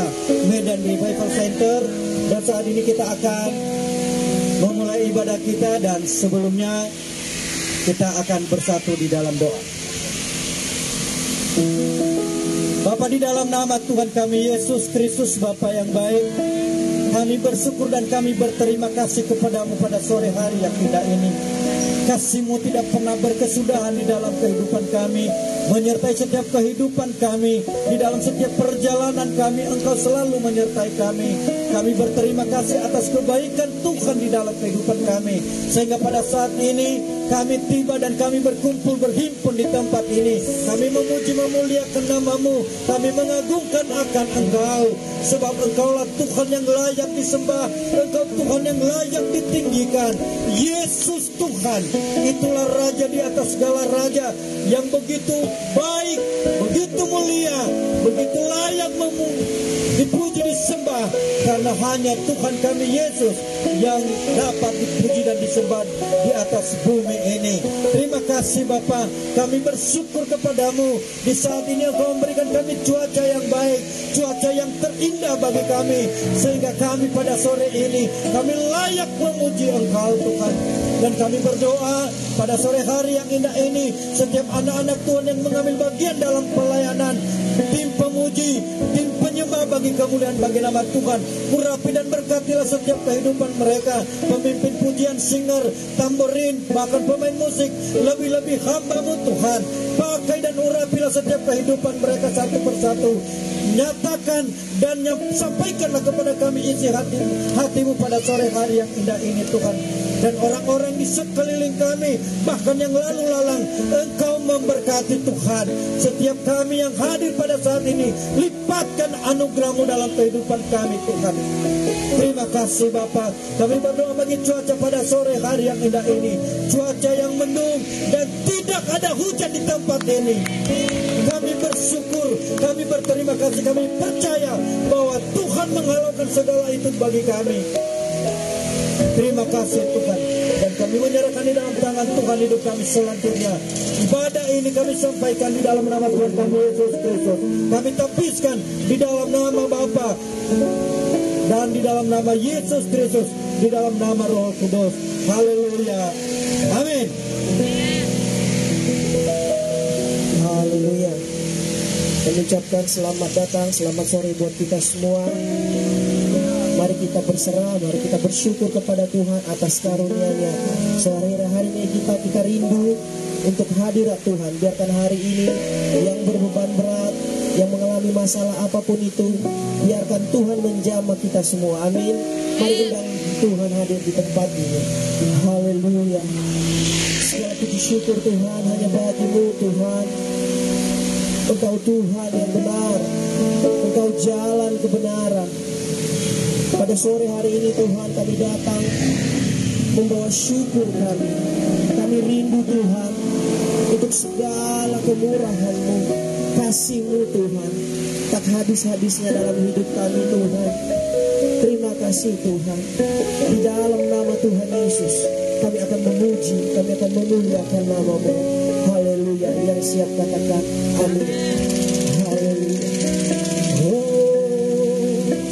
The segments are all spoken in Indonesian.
Gereja Medan Revival Center. Dan saat ini kita akan memulai ibadah kita, dan sebelumnya kita akan bersatu di dalam doa. Bapa, di dalam nama Tuhan kami Yesus Kristus, Bapa yang baik, kami bersyukur dan kami berterima kasih kepadamu pada sore hari yang indah ini. Kasih-Mu tidak pernah berkesudahan di dalam kehidupan kami, menyertai setiap kehidupan kami, di dalam setiap perjalanan kami, Engkau selalu menyertai kami. Kami berterima kasih atas kebaikan Tuhan di dalam kehidupan kami, sehingga pada saat ini kami tiba dan kami berkumpul berhimpun di tempat ini. Kami memuji memuliakan nama-Mu, kami mengagungkan akan Engkau, sebab Engkaulah Tuhan yang layak disembah, Engkau Tuhan yang layak ditinggikan. Yesus Tuhan, itulah Raja di atas segala raja, yang begitu baik, begitu mulia, begitu layak dipuji disembah, karena hanya Tuhan kami Yesus yang dapat dipuji dan disembah di atas bumi ini. Terima kasih Bapa, kami bersyukur kepadamu. Di saat ini Engkau memberikan kami cuaca yang baik, cuaca yang terindah bagi kami, sehingga kami pada sore ini kami layak memuji Engkau Tuhan. Dan kami berdoa pada sore hari yang indah ini, setiap anak-anak Tuhan yang mengambil bagian dalam pelayanan, tim pemuji, tim penyembah bagi kemuliaan bagi nama Tuhan, urapi dan berkatilah setiap kehidupan mereka, pemimpin pujian, singer, tamborin, bahkan pemain musik, lebih-lebih hamba-Mu Tuhan, pakai dan urapilah setiap kehidupan mereka satu persatu. Nyatakan dan sampaikanlah kepada kami isi hati-Mu pada sore hari yang indah ini Tuhan. Dan orang-orang di sekeliling kami, bahkan yang lalu lalang, Engkau memberkati Tuhan. Setiap kami yang hadir pada saat ini, lipatkan anugerah-Mu dalam kehidupan kami Tuhan. Terima kasih Bapa. Kami berdoa bagi cuaca pada sore hari yang indah ini, cuaca yang mendung dan tidak ada hujan di tempat ini. Kami bersyukur, kami berterima kasih, kami percaya bahwa Tuhan menghalaukan segala itu bagi kami. Terima kasih Tuhan, dan kami menyerahkan di dalam tangan Tuhan hidup kami selanjutnya. Ibadah ini kami sampaikan di dalam nama Tuhan kami Yesus Kristus. Kami tapiskan di dalam nama Bapa dan di dalam nama Yesus Kristus, di dalam nama Roh Kudus. Haleluya, amin. Haleluya. Kami ucapkan selamat datang, selamat sore buat kita semua. Mari kita berserah, mari kita bersyukur kepada Tuhan atas karunia-Nya. Sore hari ini kita rindu untuk hadirat Tuhan. Biarkan hari ini yang berbeban berat, yang mengalami masalah apapun itu, biarkan Tuhan menjamah kita semua. Amin. Mari undang Tuhan hadir di tempat ini. Haleluya. Segala puji syukur Tuhan hanya bagi-Mu Tuhan. Engkau Tuhan yang benar, Engkau jalan kebenaran. Pada sore hari ini Tuhan kami datang membawa syukur kami. Kami rindu Tuhan untuk segala kemurahan-Mu, kasih-Mu Tuhan, tak habis-habisnya dalam hidup kami Tuhan. Terima kasih Tuhan. Di dalam nama Tuhan Yesus kami akan memuji, kami akan memuliakan nama-Mu. Haleluya. Yang siap katakan amin. Haleluya.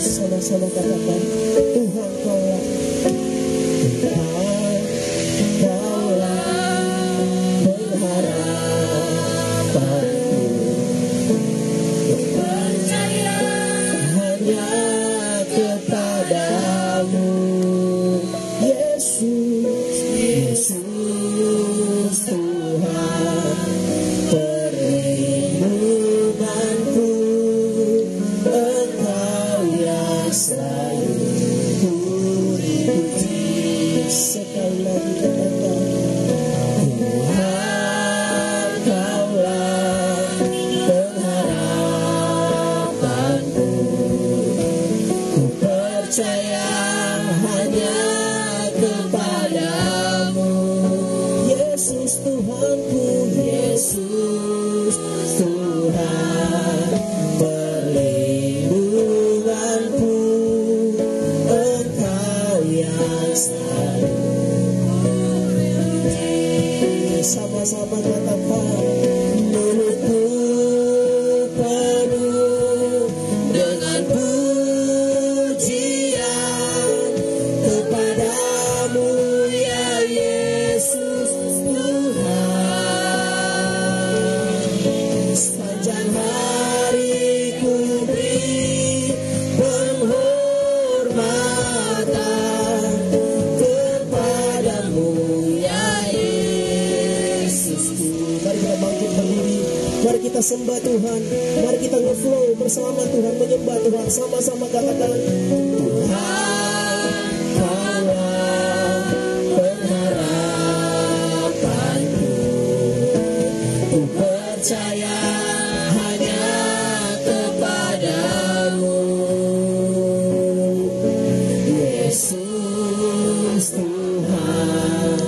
Sama-sama katakan Tuhan Kaulah, Tuhan Kaulah pengharapanku, percaya hanya kepadamu. Yesus, Yesus Tuhan perlindunganku, Engkau yang selalu kuikuti. Sekali lagi katakan Tuhan Kaulah pengharapanku, ku percaya hanya kepadamu. Yesus Tuhanku, Yesus Tuhan perlindunganku, Engkau yang selalu. Sama-sama katakan mulutku penuh dengan kita sembah Tuhan. Mari kita nge-flow bersama Tuhan, menyembah Tuhan. Sama-sama katakan, Tuhan, Kaulah pengharapanku. Ku percaya hanya kepadamu, Yesus Tuhan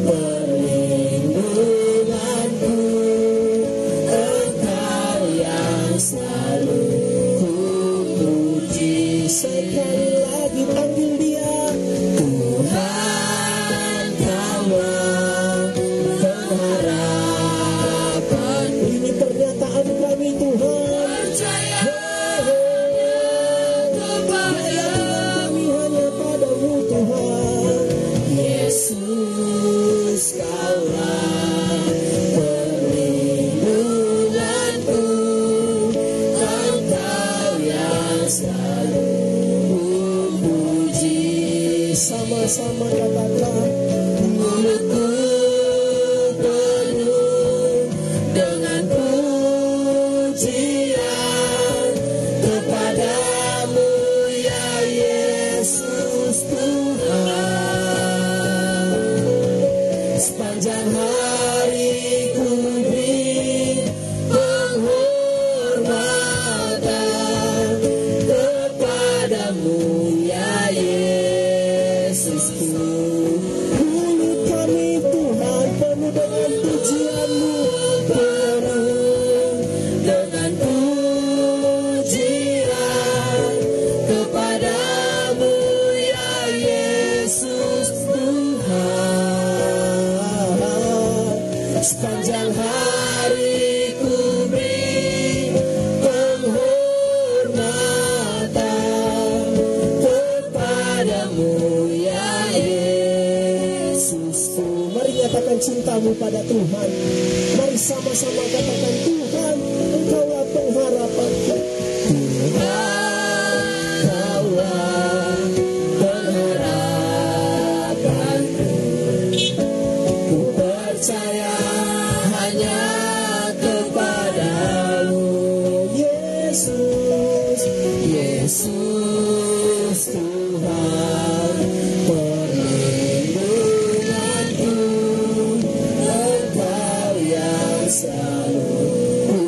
perlindunganku. Engkau yang selalu ku puji. Sekali lagi panggil dia, Tuhan, Kaulah pengharapan. Ini pernyataan kami Tuhan, percaya kami hanya padamu Tuhan. Yesus, Kaulah perlindunganku. Engkau yang selalu puji. Sama-sama katakan, mulutku penuh dengan pujian kepadamu ya Yesus Tuhan. Sepanjang hari ku beri penghormatan kepadamu ya Yesusku. Mulut kami Tuhan penuh dengan pujian-Mu, penuh dengan pujian kepadamu ya Yesus Tuhan. Sepanjang hari ku beri penghormatan kepadamu ya Yesusku. Mari nyatakan cintamu pada Tuhan. Mari sama-sama katakan, Tuhan, Engkaulah pengharapanku. Tuhan, Kaulah pengharapanku. Ku percaya hanya kepadamu, Yesus, Yesus Tuhan perlindunganku. Engkau yang selalu ku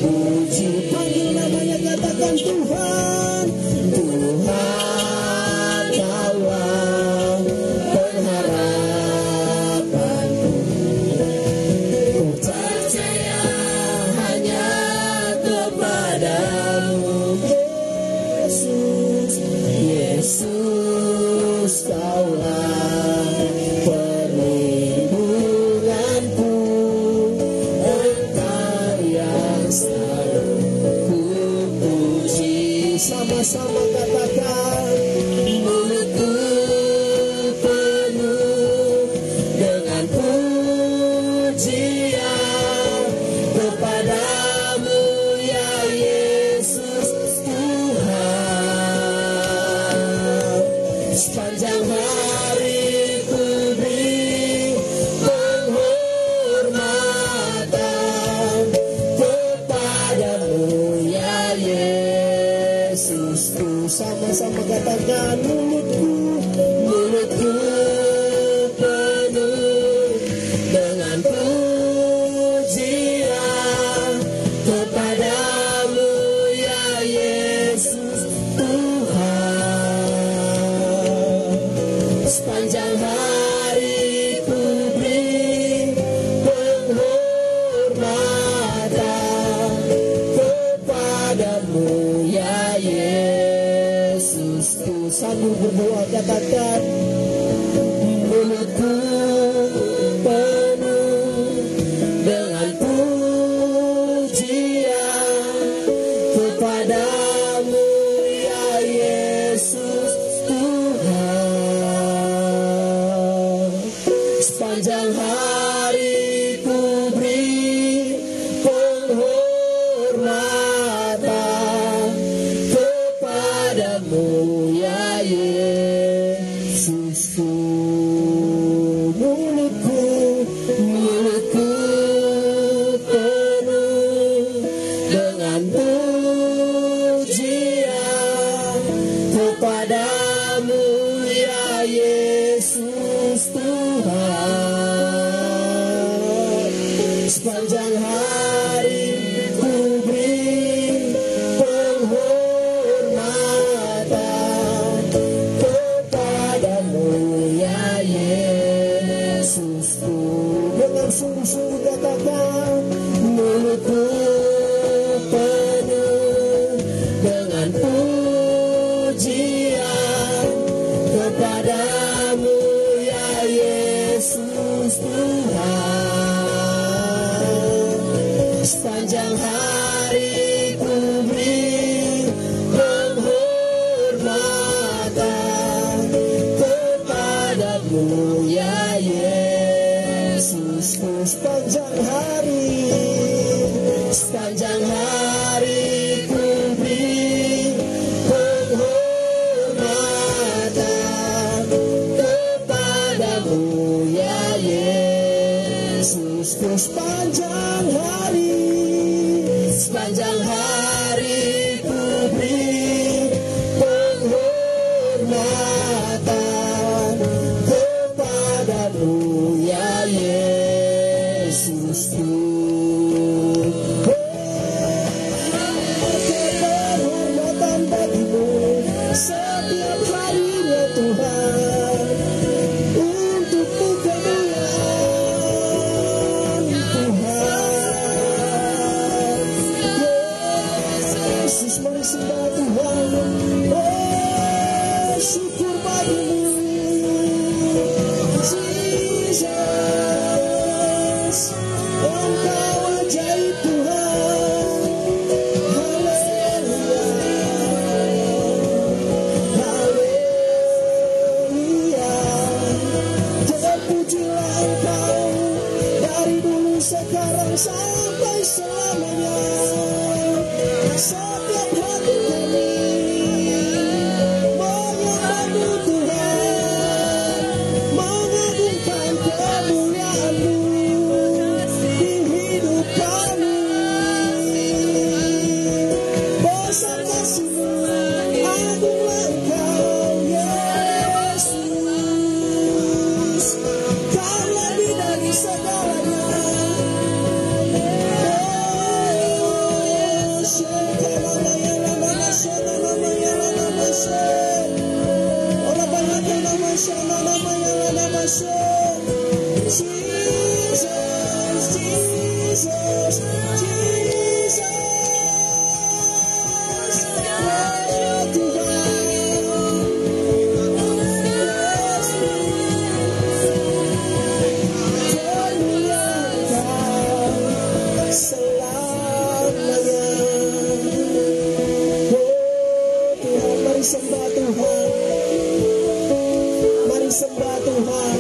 puji. Panggil namanya, katakan, Tuhan, Tuhan, Kaulah pengharapanku. Ku percaya hanya kepadamu, Yesus, Yesus, Kaulah perlindunganku. Engkau yang selalu ku puji. Sama-sama katakan, mulutku penuh dengan pujian kepadamu ya Yesus Tuhan. Sepanjang hari ku beri penghormatan kepadamu ya Yesusku. Sama-sama katakan, mulutku penuh dengan pujian kepadamu ya Yesus Tuhan. Sepanjang hari ku beri penghormatan kepadamu ya Yesusku. Sambil berdoa katakan, mulutku penuh dengan pujian kepadamu ya Yesus Tuhan. Sepanjang hari ku beri penghormatan kepadamu ya Yesus kepadamu ya Yesus Tuhan. Sepanjang hari ku beri penghormatan kepadamu ya Yesusku. Dengan sungguh-sungguh katakan, mulutku penuh dengan pujian kepadamu ya Yesus Tuhan. Sepanjang hari ku beri penghormatan kepadamu ya Yesusku. Sepanjang hari ku beri penghormatan kepadamu ya Yesusku. Sepanjang hari ku beri penghormatan kepadamu ya Yesusku. Penghormatan bagimu setiap harinya Tuhan, untuk kemuliaan Tuhan. Yesus, mari sembah Tuhan. Oh, syukur bagimu Jesus, Engkau ajaib Tuhan. Haleluya, haleluya. Terpujilah Engkau dari dulu, sekarang sampai selamanya. Setiap hati kami menyembahmu Tuhan, mengagungkan kemuliaan-Mu di hidup kami. Besar kasih-Mu, agunglah Engkau Yesus. Kau lebih dari segalanya. Sembah Tuhan, mari sembah Tuhan,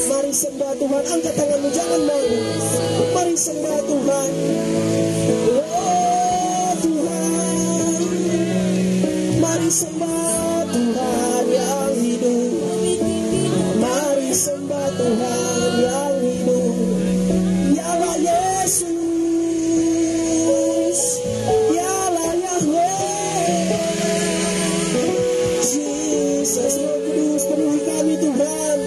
mari sembah Tuhan. Angkat tanganmu, jangan malu. Mari sembah Tuhan. Oh Tuhan, mari sembah Tuhan yang hidup. Mari sembah Tuhan yang hidup. Yalah Yesus, yalah Yahweh. Jesus, Roh Kudus, penuhi kami Tuhan.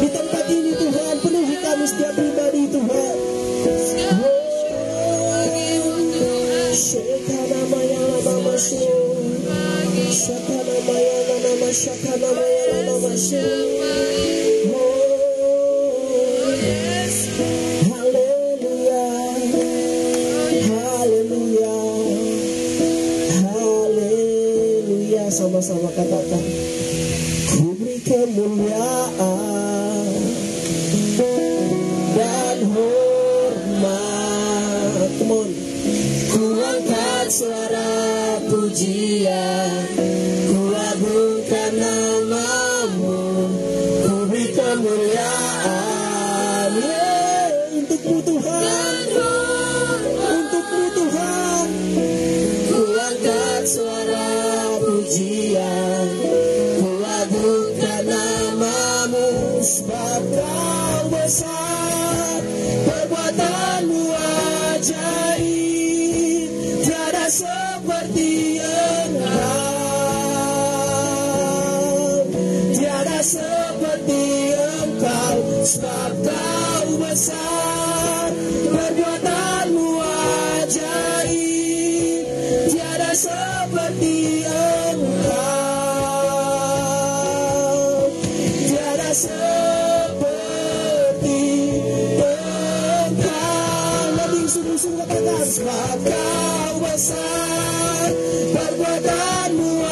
Di tempat ini Tuhan, penuhi kami setiap pribadi Tuhan. Haleluya, haleluya, haleluya. Sama-sama katakan, ku beri kemuliaan dan hormat. Come on. Ku angkat suara pujian, ku agungkan nama-Mu, ku beri kemuliaan, untukmu Tuhan, untukmu Tuhan. Ku angkat suara pujian, ku agungkan nama-Mu, sebab Kau besar, perbuatan-Mu ajaib, tiada seperti Engkau. besar, perbuatanmu ajaib, tiada seperti Engkau, tiada seperti Engkau. Lebih sungguh-sungguh katakan, sebab Kau besar, perbuatanmu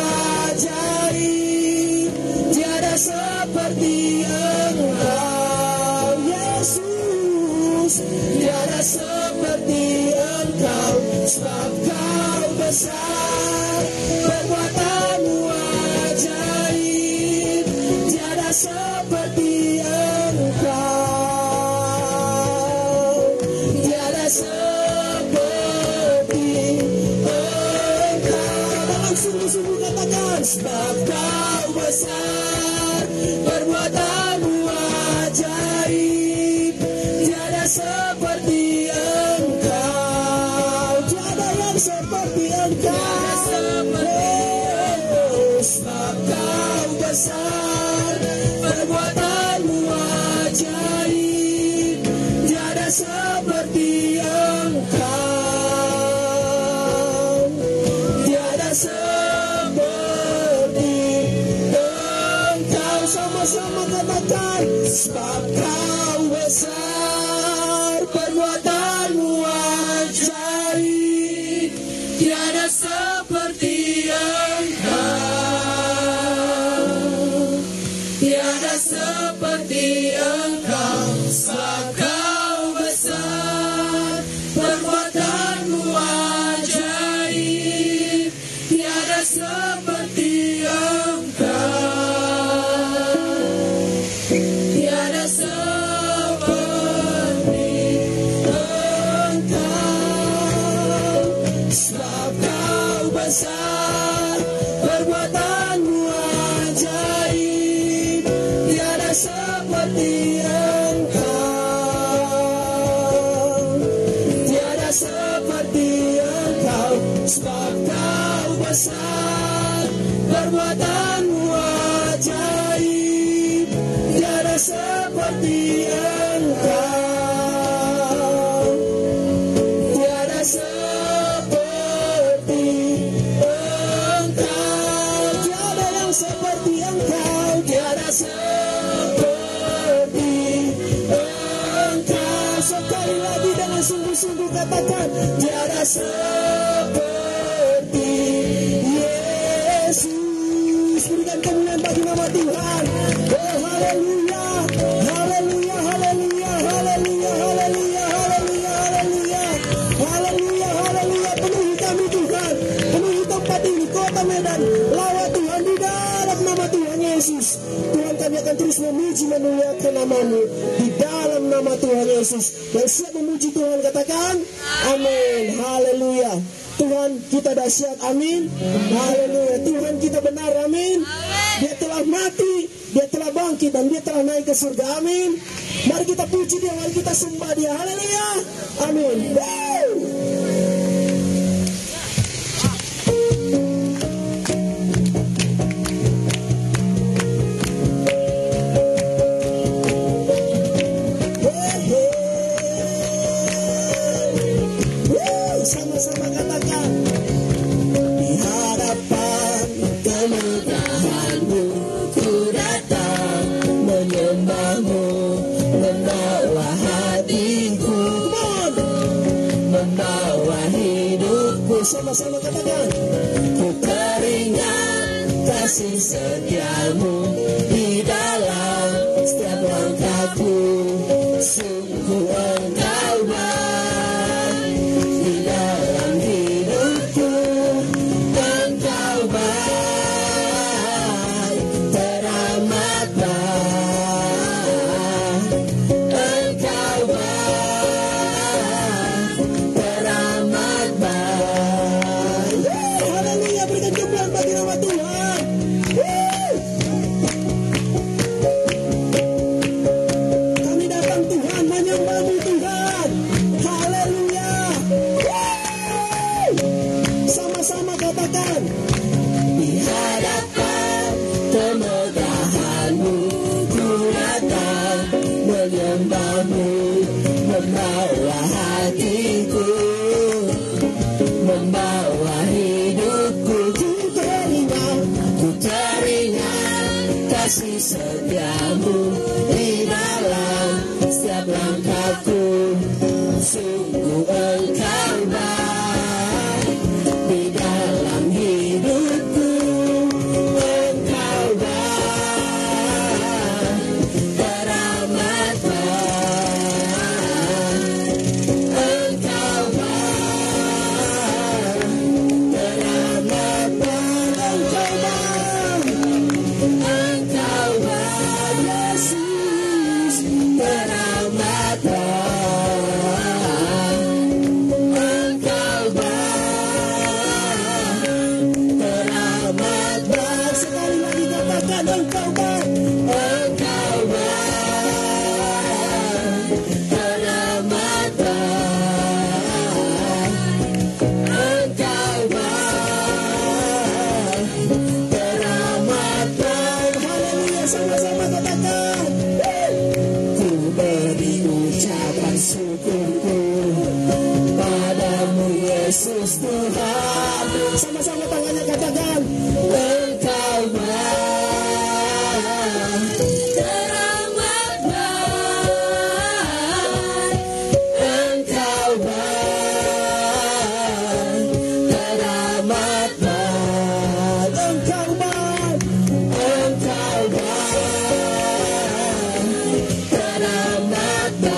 ajaib, tiada seperti Engkau, Yesus, tiada seperti Engkau, sebab Kau besar, perbuatanmu ajaib, tiada seperti Engkau, tiada seperti Engkau. Dengan sungguh-sungguh katakan, sebab Kau besar, perbuatanmu ajaib, tiada seperti Engkau, tiada yang seperti Engkau, sebab Kau besar, perbuatanmu ajaib, tiada seperti Engkau, tiada seperti Engkau. Sama-sama katakan, sebab Kau besar, perbuatanmu ajaib, tiada seperti Engkau, tiada seperti Engkau, sebab Kau besar, perbuatanmu ajaib, tiada seperti Engkau, tiada seperti Engkau, sebab Kau besar, perbuatanmu ajaib, tiada seperti Engkau, tiada seperti Engkau, sebab Kau besar, perbuatanmu ajaib, tiada seperti Engkau, tiada seperti Engkau, tiada yang seperti Engkau, tiada seperti Engkau. Sekali lagi dengan sungguh-sungguh katakan, tiada seperti Yesus. Berikan kemuliaan bagi nama Tuhan. Oh haleluya, haleluya, haleluya, haleluya, haleluya, haleluya, haleluya, haleluya, haleluya. Penuhi kami Tuhan, penuhi tempat ini, kota Medan. Lawat Tuhan di dalam nama Tuhan Yesus. Tuhan, kami akan terus memuji memuliakan nama-Mu di dalam nama Tuhan Yesus. Yang siap memuji Tuhan katakan amin. Haleluya. Tuhan kita dahsyat, amin. Haleluya. Tuhan kita benar, amin. Dia telah mati, Dia telah bangkit, dan Dia telah naik ke surga, amin. Mari kita puji Dia, mari kita sembah Dia, haleluya, amin. Sama-sama katakan, di hadapan kemuliaan-Mu ku datang menyembah-Mu, membawa hatiku, membawa hidupku. Sama-sama katakan, ku teringat kasih setia-Mu di dalam setiap langkahku. Sungguh Engkau baik di dalam hidupku, Engkau baik, teramat baik, Engkau baik, teramat baik. Haleluya, berikan kemuliaan bagi nama Tuhan. Kami datang Tuhan menyembah kasih setiamu di dalam setiap langkahku. Sungguh Engkau baik di dalam hidupku. Engkau baik, teramat baik. Engkau baik, teramat baik. Engkau baik, Yesus, teramat baik. Yesus Tuhan, sama-sama tangannya katakan, Engkau baik, teramat baik. Engkau baik, teramat baik. Engkau baik, Engkau baik, teramat baik.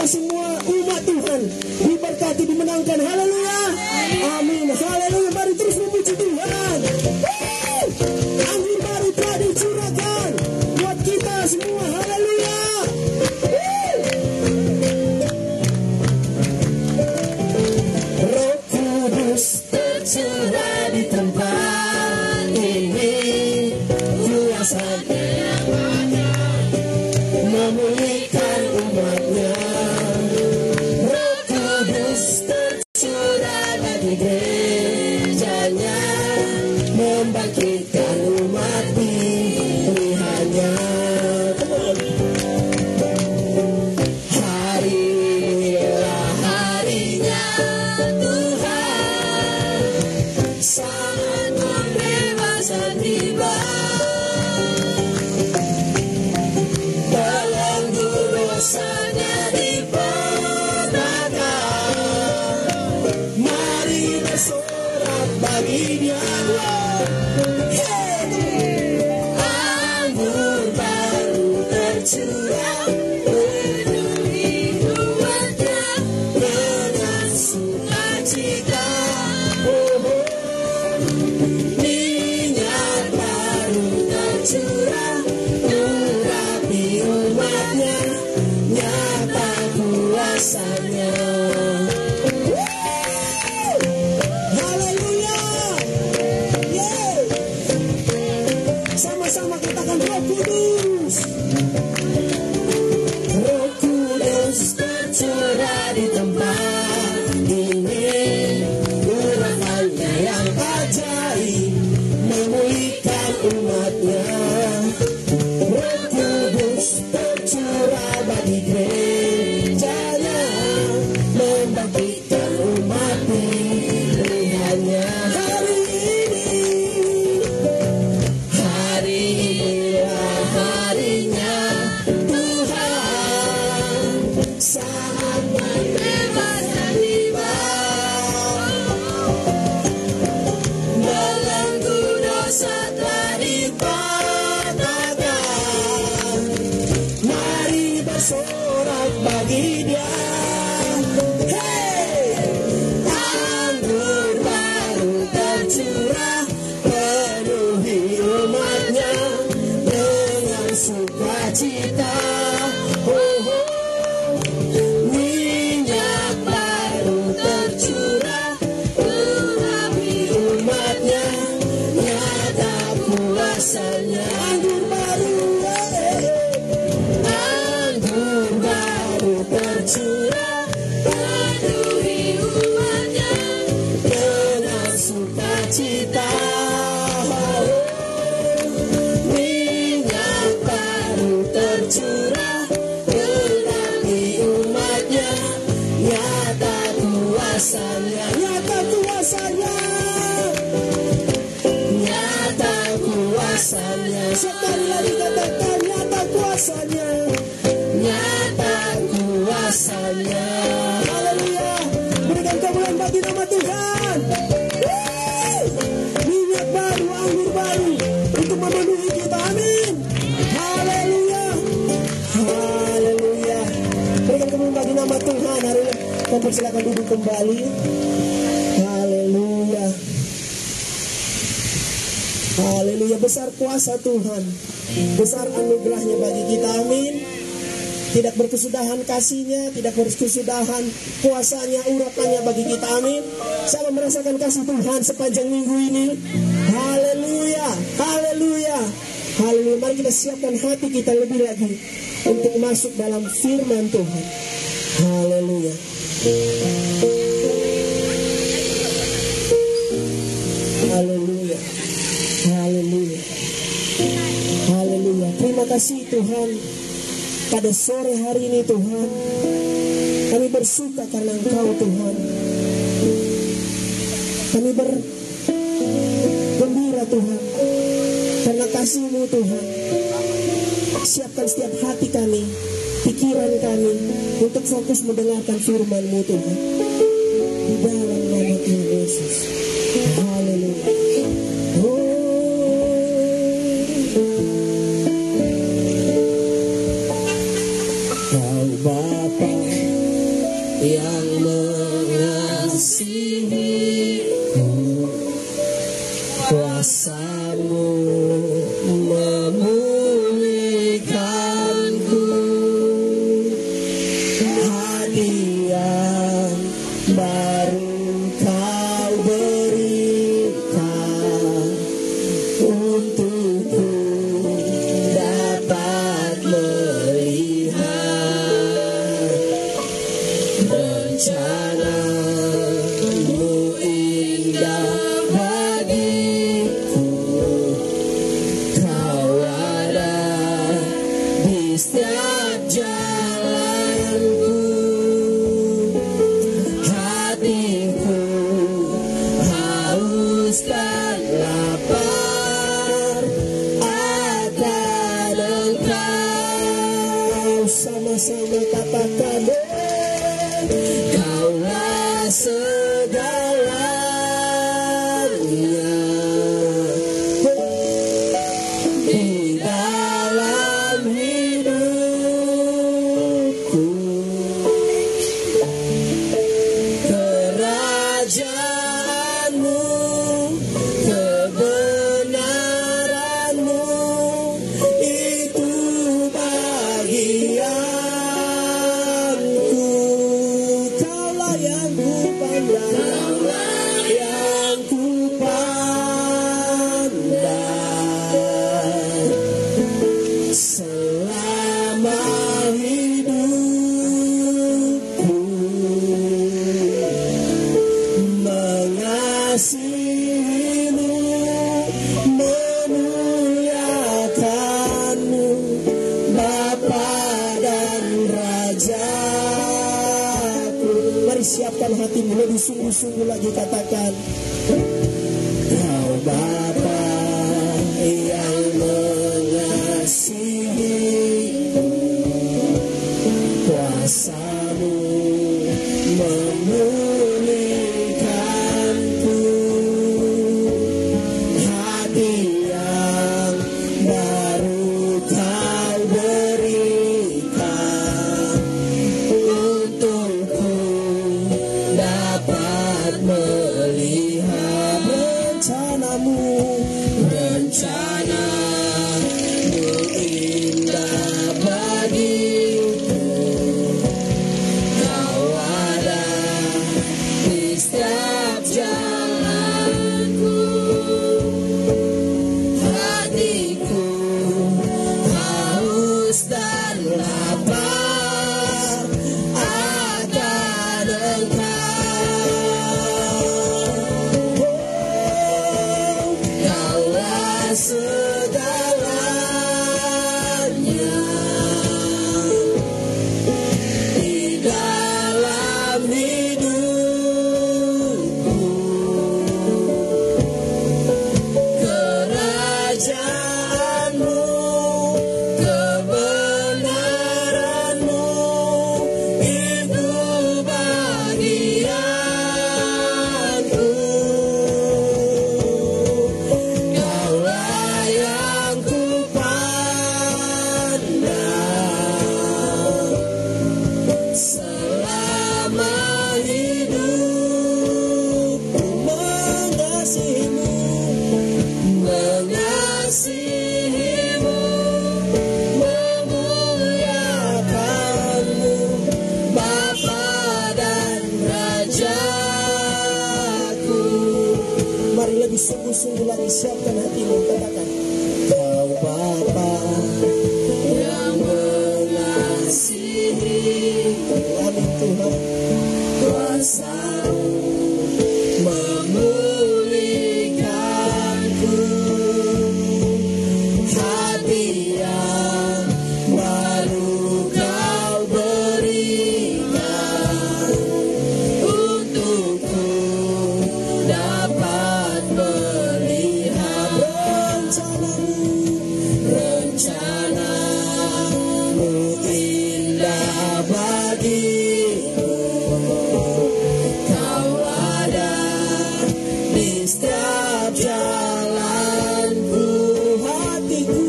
Semua umat Tuhan diberkati, dimenangkan. Haleluya, amin, haleluya. Mari terus memuji Tuhan. Angin baru telah dicurahkan buat kita semua. Haleluya. Roh Kudus tercurah di tempat ini, kuasanya memulihkan umatnya. Gerejanya membangkitkan umat pilihannya. Hari inilah harinya Tuhan, saat pembebasan tiba. Belenggu dosanya baginya. Anggur baru tercurah, penuhi umatnya dengan sukacita. Minyak baru tercurah, urapi umatnya, nyata kuasanya. sukacita. Minyak baru tercurah bagi umatnya. Nyata kuasanya, nyata kuasanya, nyata kuasanya. Sekali lagi katakan nyata kuasanya, nyata kuasanya. Haleluya. Berikan kemuliaan bagi nama Tuhan. Minyak baru, anggur baru untuk memenuhi kita. Amin. Haleluya. Haleluya. Berikan kemuliaan bagi nama Tuhan. Hari ini kau persilakan duduk kembali. Haleluya. Haleluya. Besar kuasa Tuhan, besar anugerahnya bagi kita. Amin. Tidak berkesudahan kasihnya, tidak berkesudahan kuasanya, urapannya bagi kita. Amin. Saya merasakan kasih Tuhan sepanjang minggu ini. Haleluya, haleluya, haleluya. Mari kita siapkan hati kita lebih lagi untuk masuk dalam firman Tuhan. Haleluya. Haleluya, haleluya, haleluya. Terima kasih Tuhan. Pada sore hari ini Tuhan, kami bersuka karena Engkau Tuhan. Kami bergembira Tuhan karena kasih-Mu Tuhan. Siapkan setiap hati kami, pikiran kami untuk fokus mendengarkan firman-Mu Tuhan. Di dalam nama Tuhan Yesus. Haleluya. Bapa yang mengasihiku, kuasa-Mu memulihkanku. Hadiah baru Kau berikan untukku dapat rencana-Mu indah bagiku. Kau ada di setiap jalanku. Hatiku haus dan lapar akan Engkau. Sama-sama katakan, Kaulah segalanya di dalam hidupku. Kerajaan-Mu, kebenaran-Mu, itu bagian. Yang ku pandang selama hidupku, mengasihi-Mu, memuliakan-Mu, Bapa dan Raja-Ku. Mari siapkan hatimu lebih sungguh-sungguh lagi, katakan, Kau Bapa yang mengasihiku, kuasa-Mu memulihkanku. Hati yang baru Kau berikan untukku dapat melihat rencana-Mu, rencana-Mu indah bagiku. Kau ada di setiap jalanku. Hatiku haus dan lapar akan Engkau. Mari lebih sungguh-sungguh lagi siapkan hatimu, katakan, Kau Bapa yang mengasihi. Amin Tuhan. Kuasa-Mu memulihkanku, hati yang baru Kau berikan untukku dapat melihat rencana-Mu indah bagiku. Kau ada di setiap jalanku, hatiku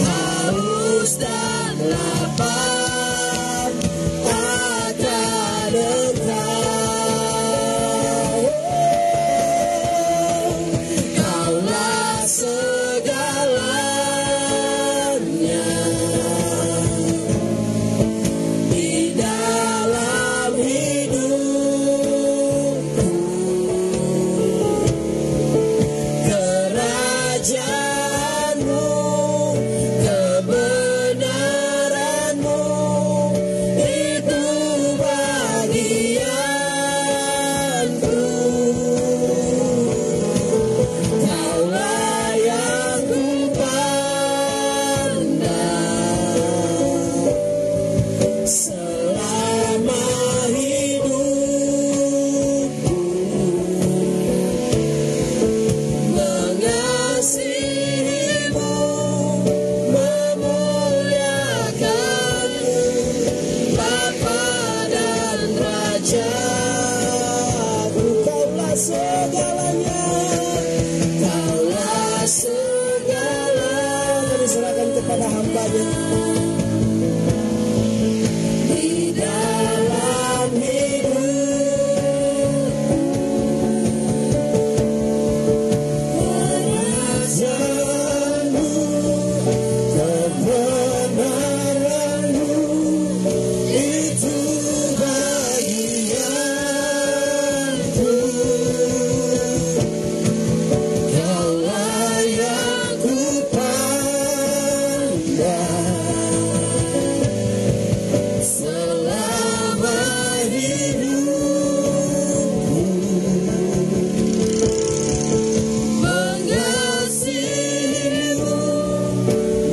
haus dan lapar akan Engkau. Kaulah segalanya di dalam hidupku. Kerajaan-Mu, kebenaran-Mu, itu bagianku. Kaulah yang kupandang selama hidupku. Mengasihi-Mu, memuliakan-Mu, Bapa dan Raja-Ku. Kaulah segalanya, Kaulah segalanya. Diserahkan kepada hamba-Nya di dalam hidup. Kerajaan-Mu, kebenaran-Mu, itu bagianku. Kaulah yang kupandang selama hidupku. Mengasihi-Mu,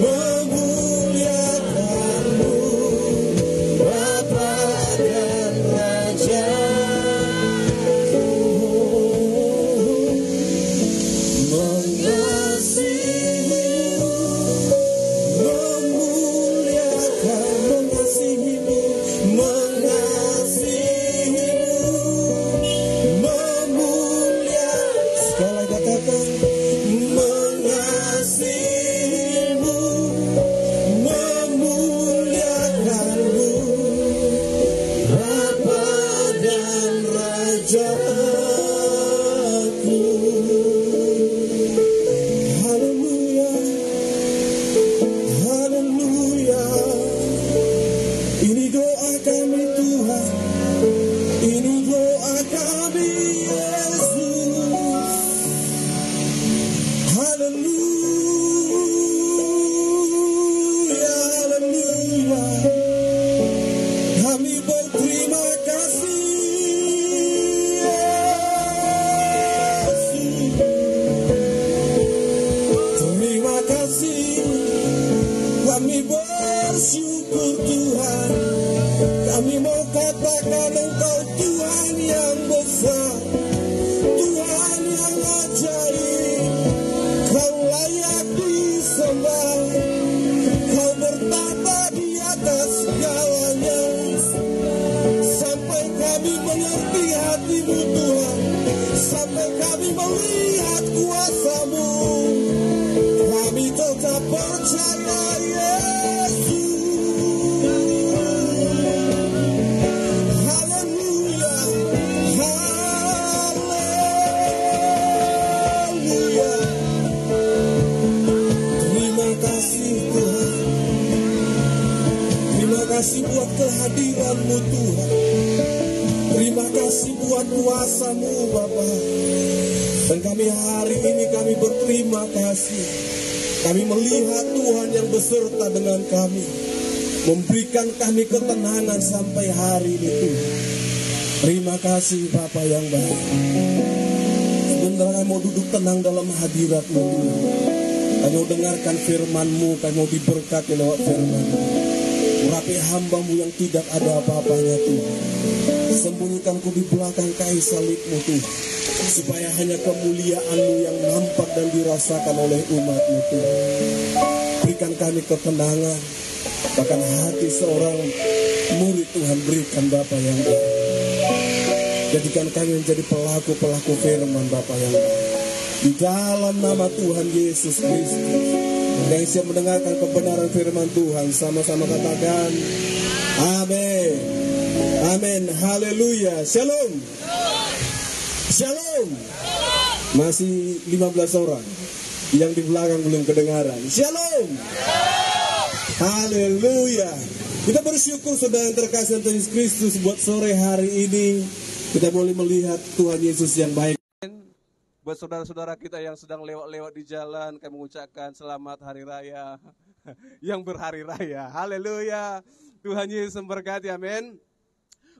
memuliakan-Mu, Bapa dan Raja-Ku. Mengasihi-Mu, memuliakan, mengasihi-Mu, memuliakan. Sekali katakan, mengasihi-Mu, memuliakan-Mu, Bapa dan Raja-Ku. Haleluya, haleluya. Ini doa kami Tuhan, ini doa kami Yesus. Haleluya, haleluya. Kami berterima kasih Yesus. Terima kasih, kami bersyukur Tuhan. Kami mau katakan Engkau Tuhan yang besar, Tuhan yang ajaib. Kau layak disembah, Kau bertata di atas segalanya. Sampai kami mengerti hati-Mu Tuhan, sampai kami melihat kuasa-Mu, kami tetap percaya Yesus. Haleluya, haleluya. Terima kasih Tuhan, terima kasih buat kehadiran-Mu Tuhan. Terima kasih kasih buat kuasa-Mu Bapa. Dan kami hari ini kami berterima kasih. Kami melihat Tuhan yang beserta dengan kami, memberikan kami ketenangan sampai hari ini Tuhan. Terima kasih Bapa yang baik. Sebentar kami mau duduk tenang dalam hadirat-Mu Tuhan. Kami mau dengarkan firman-Mu, kami mau diberkati lewat firman-Mu. Urapi hamba-Mu yang tidak ada apa-apanya Tuhan. Sembunyikan ku di belakang kayu salib-Mu Tuhan, supaya hanya kemuliaan-Mu yang nampak dan dirasakan oleh umat-Mu Tuhan. Berikan kami ketenangan, bahkan hati seorang murid Tuhan berikan Bapa yang baik. Jadikan kami menjadi pelaku-pelaku firman Bapa yang baik. Di dalam nama Tuhan Yesus Kristus. Yang siap mendengarkan kebenaran firman Tuhan, sama-sama katakan amin. Amin. Haleluya. Shalom. Shalom. Masih 15 orang yang di belakang belum kedengaran. Shalom. Haleluya. Kita bersyukur saudara yang terkasih Tuhan Yesus Kristus buat sore hari ini kita boleh melihat Tuhan Yesus yang baik. Buat saudara-saudara kita yang sedang lewat-lewat di jalan, kami mengucapkan selamat hari raya yang berhari raya. Haleluya. Tuhan Yesus memberkati, amin.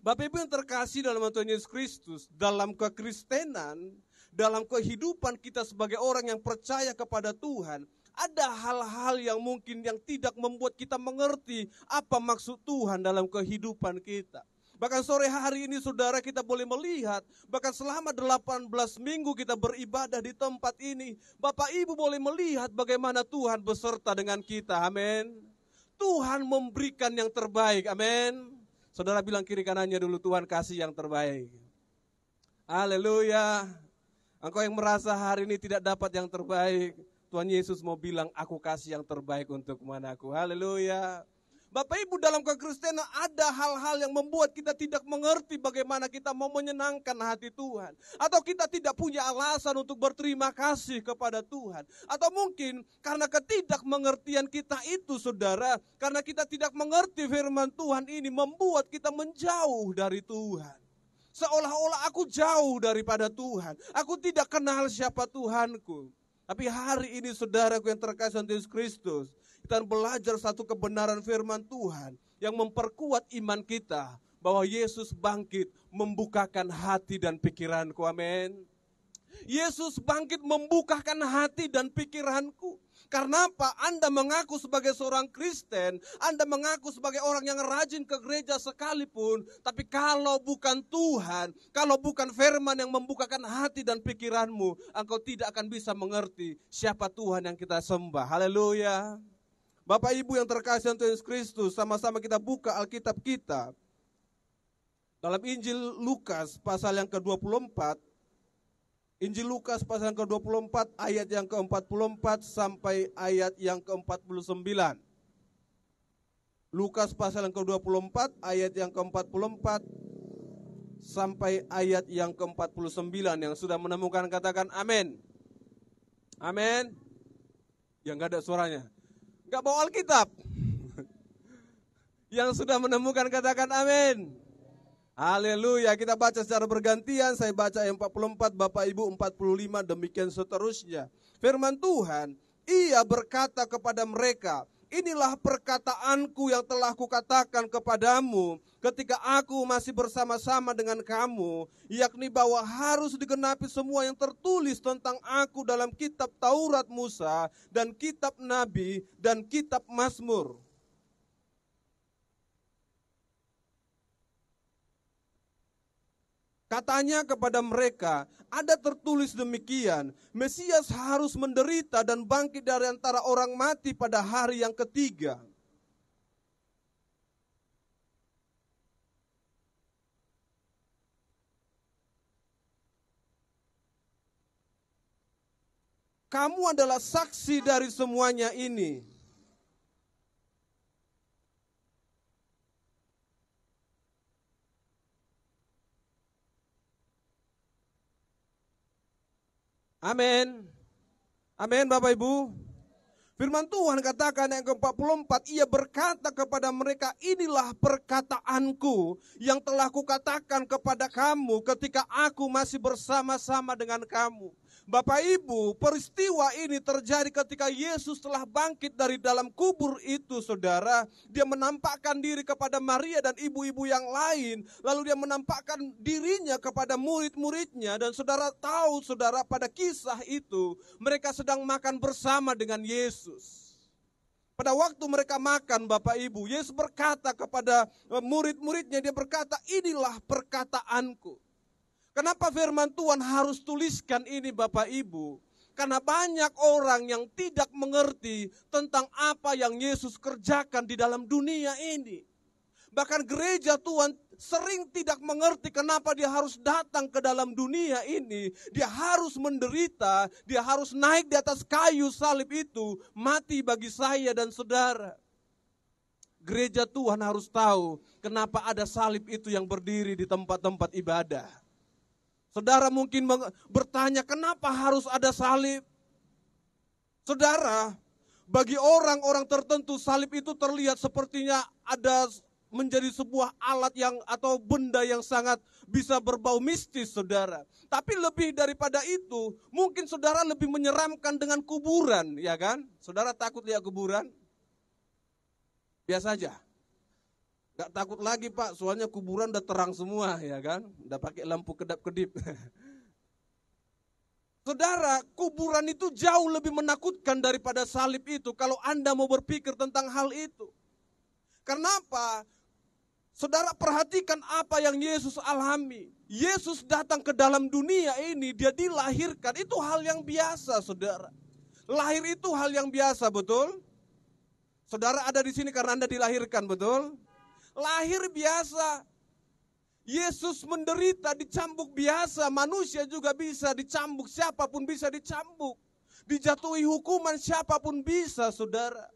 Bapak Ibu yang terkasih dalam Tuhan Yesus Kristus, dalam kekristenan, dalam kehidupan kita sebagai orang yang percaya kepada Tuhan, ada hal-hal yang mungkin yang tidak membuat kita mengerti apa maksud Tuhan dalam kehidupan kita. Bahkan sore hari ini saudara kita boleh melihat, bahkan selama 18 minggu kita beribadah di tempat ini, Bapak Ibu boleh melihat bagaimana Tuhan beserta dengan kita, amin. Tuhan memberikan yang terbaik, amin. Saudara bilang kiri kanannya dulu, Tuhan kasih yang terbaik. Haleluya. Engkau yang merasa hari ini tidak dapat yang terbaik, Tuhan Yesus mau bilang, aku kasih yang terbaik untuk anakku. Haleluya. Bapak Ibu, dalam kekristenan ada hal-hal yang membuat kita tidak mengerti bagaimana kita mau menyenangkan hati Tuhan. Atau kita tidak punya alasan untuk berterima kasih kepada Tuhan. Atau mungkin karena ketidakmengertian kita itu saudara, karena kita tidak mengerti firman Tuhan ini membuat kita menjauh dari Tuhan. Seolah-olah aku jauh daripada Tuhan. Aku tidak kenal siapa Tuhanku. Tapi hari ini saudaraku yang terkasih Yesus Kristus, kita belajar satu kebenaran firman Tuhan yang memperkuat iman kita bahwa Yesus bangkit membukakan hati dan pikiranku, amin. Yesus bangkit membukakan hati dan pikiranku. Karena apa? Anda mengaku sebagai seorang Kristen, Anda mengaku sebagai orang yang rajin ke gereja sekalipun, tapi kalau bukan Tuhan, kalau bukan firman yang membukakan hati dan pikiranmu, engkau tidak akan bisa mengerti siapa Tuhan yang kita sembah. Haleluya. Bapak Ibu yang terkasih Tuhan Yesus Kristus, sama-sama kita buka Alkitab kita. Dalam Injil Lukas pasal yang ke-24, Injil Lukas pasal yang ke-24 ayat yang ke-44 sampai ayat yang ke-49. Lukas pasal yang ke-24 ayat yang ke-44 sampai ayat yang ke-49. Yang sudah menemukan katakan amin. Amin. Yang gak ada suaranya, gak bawa Alkitab. Yang sudah menemukan katakan amin. Haleluya, kita baca secara bergantian, saya baca yang 44, Bapak Ibu 45, demikian seterusnya. Firman Tuhan, ia berkata kepada mereka, inilah perkataanku yang telah kukatakan kepadamu ketika aku masih bersama-sama dengan kamu, yakni bahwa harus digenapi semua yang tertulis tentang aku dalam kitab Taurat Musa dan kitab Nabi dan kitab Mazmur. Katanya kepada mereka, ada tertulis demikian, Mesias harus menderita dan bangkit dari antara orang mati pada hari yang ketiga. Kamu adalah saksi dari semuanya ini. Amin. Amin Bapak Ibu. Firman Tuhan katakan yang ke-44, ia berkata kepada mereka, inilah perkataanku yang telah kukatakan kepada kamu ketika aku masih bersama-sama dengan kamu. Bapak Ibu, peristiwa ini terjadi ketika Yesus telah bangkit dari dalam kubur itu, saudara. Dia menampakkan diri kepada Maria dan ibu-ibu yang lain. Lalu dia menampakkan dirinya kepada murid-muridnya. Dan saudara tahu, saudara, pada kisah itu mereka sedang makan bersama dengan Yesus. Pada waktu mereka makan, Bapak Ibu, Yesus berkata kepada murid-muridnya, dia berkata, inilah perkataanku. Kenapa firman Tuhan harus tuliskan ini, Bapak Ibu? Karena banyak orang yang tidak mengerti tentang apa yang Yesus kerjakan di dalam dunia ini. Bahkan gereja Tuhan sering tidak mengerti kenapa dia harus datang ke dalam dunia ini. Dia harus menderita, dia harus naik di atas kayu salib itu, mati bagi saya dan saudara. Gereja Tuhan harus tahu kenapa ada salib itu yang berdiri di tempat-tempat ibadah. Saudara mungkin bertanya, kenapa harus ada salib? Saudara, bagi orang-orang tertentu salib itu terlihat sepertinya ada menjadi sebuah alat yang atau benda yang sangat bisa berbau mistis, saudara. Tapi lebih daripada itu, mungkin saudara lebih menyeramkan dengan kuburan, ya kan? Saudara takut lihat kuburan? Biasa aja. Gak takut lagi Pak, soalnya kuburan udah terang semua, ya kan? Udah pakai lampu kedap-kedip. Saudara, kuburan itu jauh lebih menakutkan daripada salib itu kalau Anda mau berpikir tentang hal itu. Karena apa? Saudara perhatikan apa yang Yesus alami. Yesus datang ke dalam dunia ini, dia dilahirkan, itu hal yang biasa, saudara. Lahir itu hal yang biasa, betul? Saudara ada di sini karena Anda dilahirkan, betul? Lahir biasa. Yesus menderita, dicambuk biasa. Manusia juga bisa dicambuk, siapapun bisa dicambuk. Dijatuhi hukuman siapapun bisa, saudara.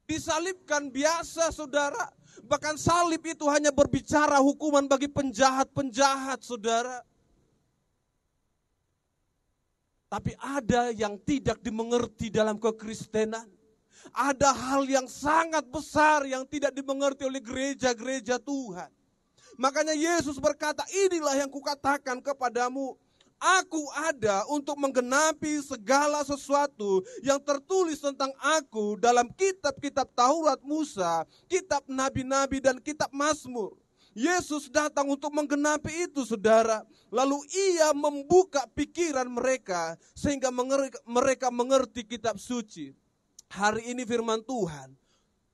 Disalibkan biasa, saudara. Bahkan salib itu hanya berbicara hukuman bagi penjahat-penjahat, saudara. Tapi ada yang tidak dimengerti dalam kekristenan. Ada hal yang sangat besar yang tidak dimengerti oleh gereja-gereja Tuhan. Makanya Yesus berkata, inilah yang kukatakan kepadamu. Aku ada untuk menggenapi segala sesuatu yang tertulis tentang aku dalam kitab-kitab Taurat Musa, kitab Nabi-Nabi dan kitab Mazmur. Yesus datang untuk menggenapi itu, saudara. Lalu ia membuka pikiran mereka sehingga mereka mengerti kitab suci. Hari ini firman Tuhan,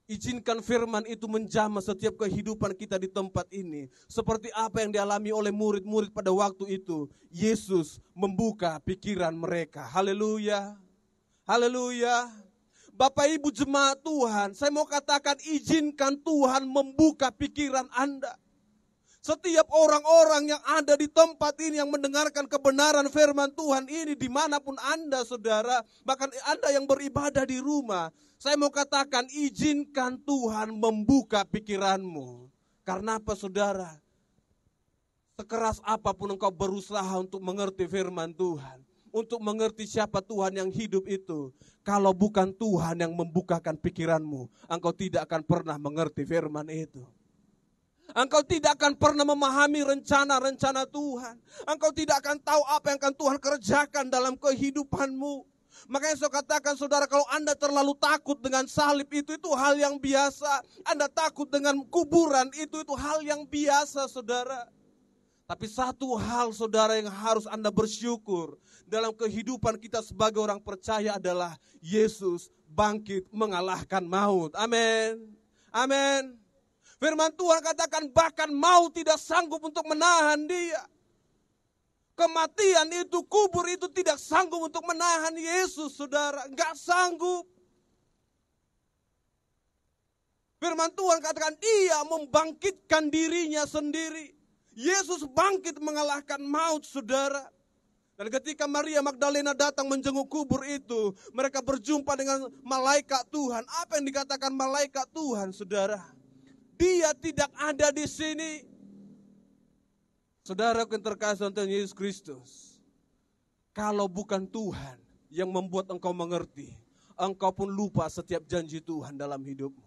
izinkan firman itu menjamah setiap kehidupan kita di tempat ini. Seperti apa yang dialami oleh murid-murid pada waktu itu. Yesus membuka pikiran mereka. Haleluya. Haleluya. Bapak Ibu jemaat Tuhan, saya mau katakan izinkan Tuhan membuka pikiran Anda. Setiap orang-orang yang ada di tempat ini yang mendengarkan kebenaran firman Tuhan ini dimanapun Anda, saudara, bahkan Anda yang beribadah di rumah, saya mau katakan izinkan Tuhan membuka pikiranmu. Karena apa, saudara? Sekeras apapun engkau berusaha untuk mengerti firman Tuhan, untuk mengerti siapa Tuhan yang hidup itu, kalau bukan Tuhan yang membukakan pikiranmu, engkau tidak akan pernah mengerti firman itu. Engkau tidak akan pernah memahami rencana-rencana Tuhan. Engkau tidak akan tahu apa yang akan Tuhan kerjakan dalam kehidupanmu. Makanya saya katakan, saudara, kalau Anda terlalu takut dengan salib itu hal yang biasa. Anda takut dengan kuburan itu hal yang biasa, saudara. Tapi satu hal, saudara, yang harus Anda bersyukur dalam kehidupan kita sebagai orang percaya adalah Yesus bangkit mengalahkan maut. Amin. Amin. Firman Tuhan katakan bahkan maut tidak sanggup untuk menahan dia. Kematian itu, kubur itu tidak sanggup untuk menahan Yesus, saudara. Enggak sanggup. Firman Tuhan katakan dia membangkitkan dirinya sendiri. Yesus bangkit mengalahkan maut, saudara. Dan ketika Maria Magdalena datang menjenguk kubur itu, mereka berjumpa dengan malaikat Tuhan. Apa yang dikatakan malaikat Tuhan, saudara? Dia tidak ada di sini. Saudara yang terkasih dalam Yesus Kristus, kalau bukan Tuhan yang membuat engkau mengerti, engkau pun lupa setiap janji Tuhan dalam hidupmu.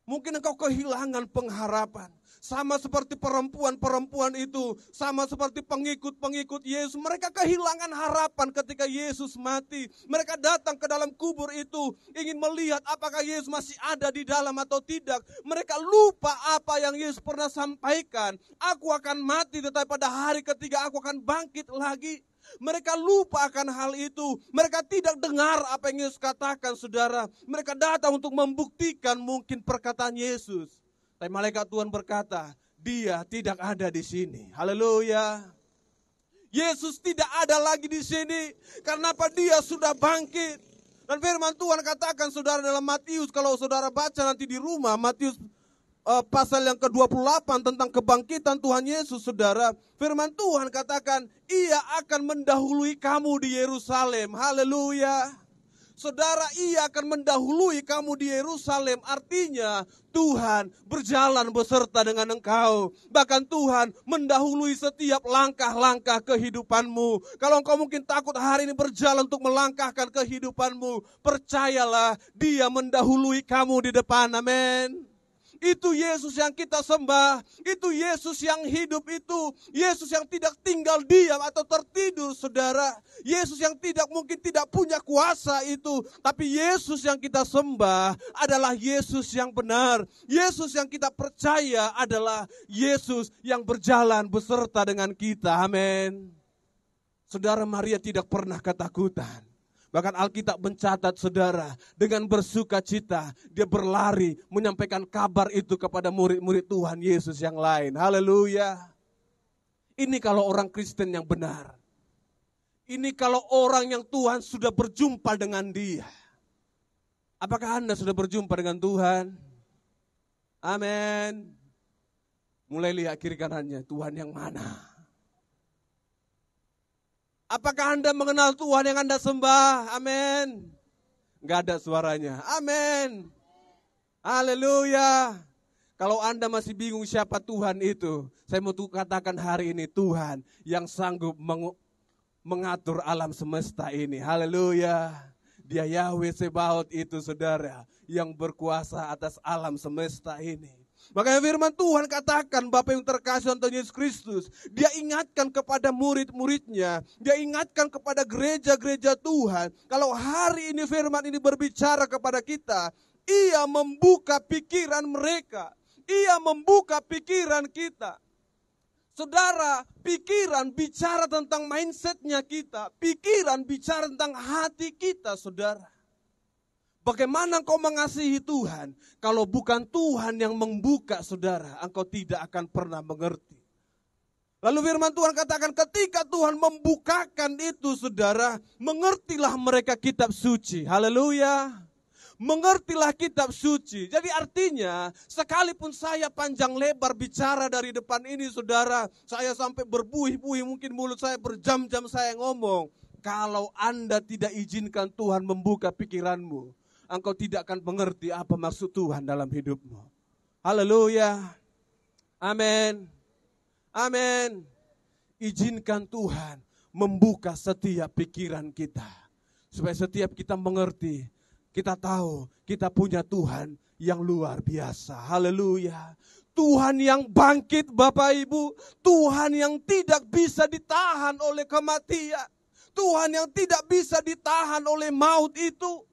Mungkin engkau kehilangan pengharapan. Sama seperti perempuan-perempuan itu, sama seperti pengikut-pengikut Yesus. Mereka kehilangan harapan ketika Yesus mati. Mereka datang ke dalam kubur itu, ingin melihat apakah Yesus masih ada di dalam atau tidak. Mereka lupa apa yang Yesus pernah sampaikan. Aku akan mati, tetapi pada hari ketiga aku akan bangkit lagi. Mereka lupa akan hal itu. Mereka tidak dengar apa yang Yesus katakan, saudara. Mereka datang untuk membuktikan mungkin perkataan Yesus. Tapi malaikat Tuhan berkata, dia tidak ada di sini. Haleluya. Yesus tidak ada lagi di sini. Karena apa? Dia sudah bangkit. Dan firman Tuhan katakan, saudara, dalam Matius, kalau saudara baca nanti di rumah, Matius pasal yang ke-28 tentang kebangkitan Tuhan Yesus, saudara. Firman Tuhan katakan, ia akan mendahului kamu di Yerusalem. Haleluya. Saudara, ia akan mendahului kamu di Yerusalem. Artinya Tuhan berjalan beserta dengan engkau. Bahkan Tuhan mendahului setiap langkah-langkah kehidupanmu. Kalau engkau mungkin takut hari ini berjalan untuk melangkahkan kehidupanmu, percayalah, dia mendahului kamu di depan. Amin. Itu Yesus yang kita sembah, itu Yesus yang hidup itu, Yesus yang tidak tinggal diam atau tertidur, saudara. Yesus yang mungkin tidak punya kuasa itu, tapi Yesus yang kita sembah adalah Yesus yang benar. Yesus yang kita percaya adalah Yesus yang berjalan beserta dengan kita. Amin. Saudara, Maria tidak pernah ketakutan. Bahkan Alkitab mencatat, saudara, dengan bersuka cita dia berlari menyampaikan kabar itu kepada murid-murid Tuhan Yesus yang lain. Haleluya. Ini kalau orang Kristen yang benar. Ini kalau orang yang Tuhan sudah berjumpa dengan dia. Apakah Anda sudah berjumpa dengan Tuhan? Amin. Mulai lihat kiri kanannya, Tuhan yang mana? Apakah Anda mengenal Tuhan yang Anda sembah? Amin. Enggak ada suaranya. Amin. Haleluya. Kalau Anda masih bingung siapa Tuhan itu, saya mau katakan hari ini, Tuhan yang sanggup mengatur alam semesta ini. Haleluya. Dia Yahweh Sebaot itu, saudara, yang berkuasa atas alam semesta ini. Makanya firman Tuhan katakan, Bapa yang terkasih Tuhan Yesus Kristus, dia ingatkan kepada murid-muridnya, dia ingatkan kepada gereja-gereja Tuhan. Kalau hari ini firman ini berbicara kepada kita, ia membuka pikiran mereka, ia membuka pikiran kita. Saudara, pikiran bicara tentang mindsetnya kita, pikiran bicara tentang hati kita, saudara. Bagaimana engkau mengasihi Tuhan? Kalau bukan Tuhan yang membuka, saudara, engkau tidak akan pernah mengerti. Lalu firman Tuhan katakan, ketika Tuhan membukakan itu, saudara, mengertilah mereka kitab suci. Haleluya. Mengertilah kitab suci. Jadi artinya, sekalipun saya panjang lebar bicara dari depan ini, saudara, saya sampai berbuih-buih, mungkin mulut saya berjam-jam saya ngomong. Kalau Anda tidak izinkan Tuhan membuka pikiranmu, engkau tidak akan mengerti apa maksud Tuhan dalam hidupmu. Haleluya. Amin. Amin. Izinkan Tuhan membuka setiap pikiran kita. Supaya setiap kita mengerti, kita tahu kita punya Tuhan yang luar biasa. Haleluya. Tuhan yang bangkit, Bapak Ibu. Tuhan yang tidak bisa ditahan oleh kematian. Tuhan yang tidak bisa ditahan oleh maut itu.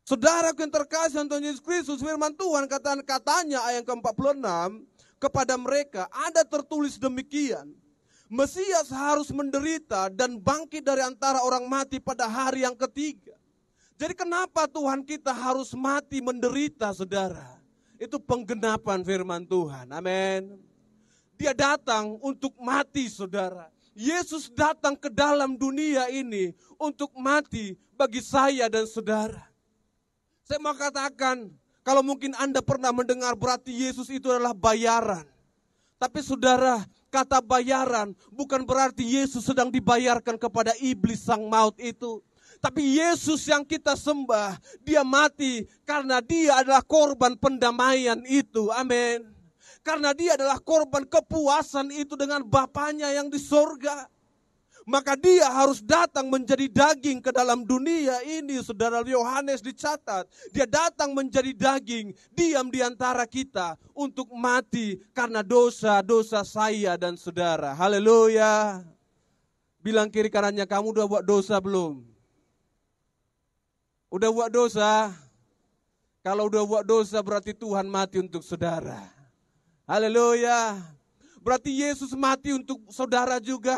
Saudara yang terkasih Tuhan Yesus Kristus, firman Tuhan katanya ayat ke-46 kepada mereka, ada tertulis demikian, Mesias harus menderita dan bangkit dari antara orang mati pada hari yang ketiga. Jadi kenapa Tuhan kita harus mati menderita, saudara? Itu penggenapan firman Tuhan. Amin. Dia datang untuk mati, saudara. Yesus datang ke dalam dunia ini untuk mati bagi saya dan saudara. Saya mau katakan, kalau mungkin Anda pernah mendengar berarti Yesus itu adalah bayaran. Tapi saudara, kata bayaran bukan berarti Yesus sedang dibayarkan kepada iblis sang maut itu. Tapi Yesus yang kita sembah, dia mati karena dia adalah korban pendamaian itu. Amin. Karena dia adalah korban kepuasan itu dengan Bapanya yang di sorga. maka dia harus datang menjadi daging ke dalam dunia ini. Saudara, Yohanes dicatat, dia datang menjadi daging, diam di antara kita untuk mati karena dosa-dosa saya dan saudara. Haleluya. Bilang kiri kanannya, kamu udah buat dosa belum? Udah buat dosa? Kalau udah buat dosa berarti Tuhan mati untuk saudara. Haleluya. Berarti Yesus mati untuk saudara juga.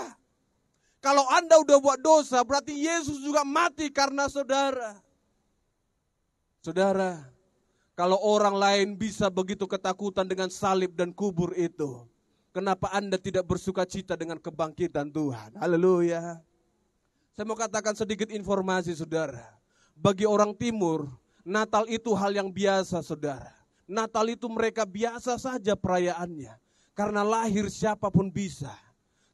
Kalau Anda udah buat dosa, berarti Yesus juga mati karena saudara. Saudara, kalau orang lain bisa begitu ketakutan dengan salib dan kubur itu, kenapa Anda tidak bersuka cita dengan kebangkitan Tuhan? Haleluya. Saya mau katakan sedikit informasi, saudara. Bagi orang timur, Natal itu hal yang biasa, saudara. Natal itu mereka biasa saja perayaannya. Karena lahir siapapun bisa.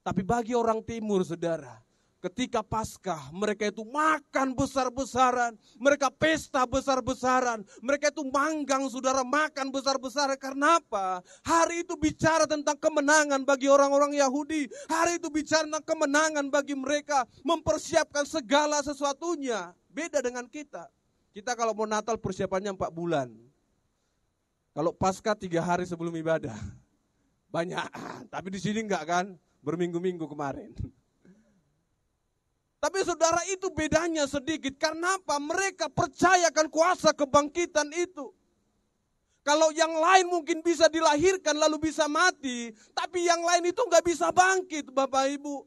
Tapi bagi orang timur, saudara, ketika Paskah, mereka itu makan besar-besaran, mereka pesta besar-besaran, mereka itu manggang, saudara, makan besar-besaran. Karena apa? Hari itu bicara tentang kemenangan bagi orang-orang Yahudi. Hari itu bicara tentang kemenangan bagi mereka, mempersiapkan segala sesuatunya. Beda dengan kita. Kita kalau mau Natal persiapannya 4 bulan. Kalau Paskah 3 hari sebelum ibadah. Banyak, tapi di sini enggak kan? Berminggu-minggu kemarin. Tapi saudara, itu bedanya sedikit. Karena apa? Mereka percayakan kuasa kebangkitan itu. Kalau yang lain mungkin bisa dilahirkan lalu bisa mati, tapi yang lain itu enggak bisa bangkit, Bapak Ibu.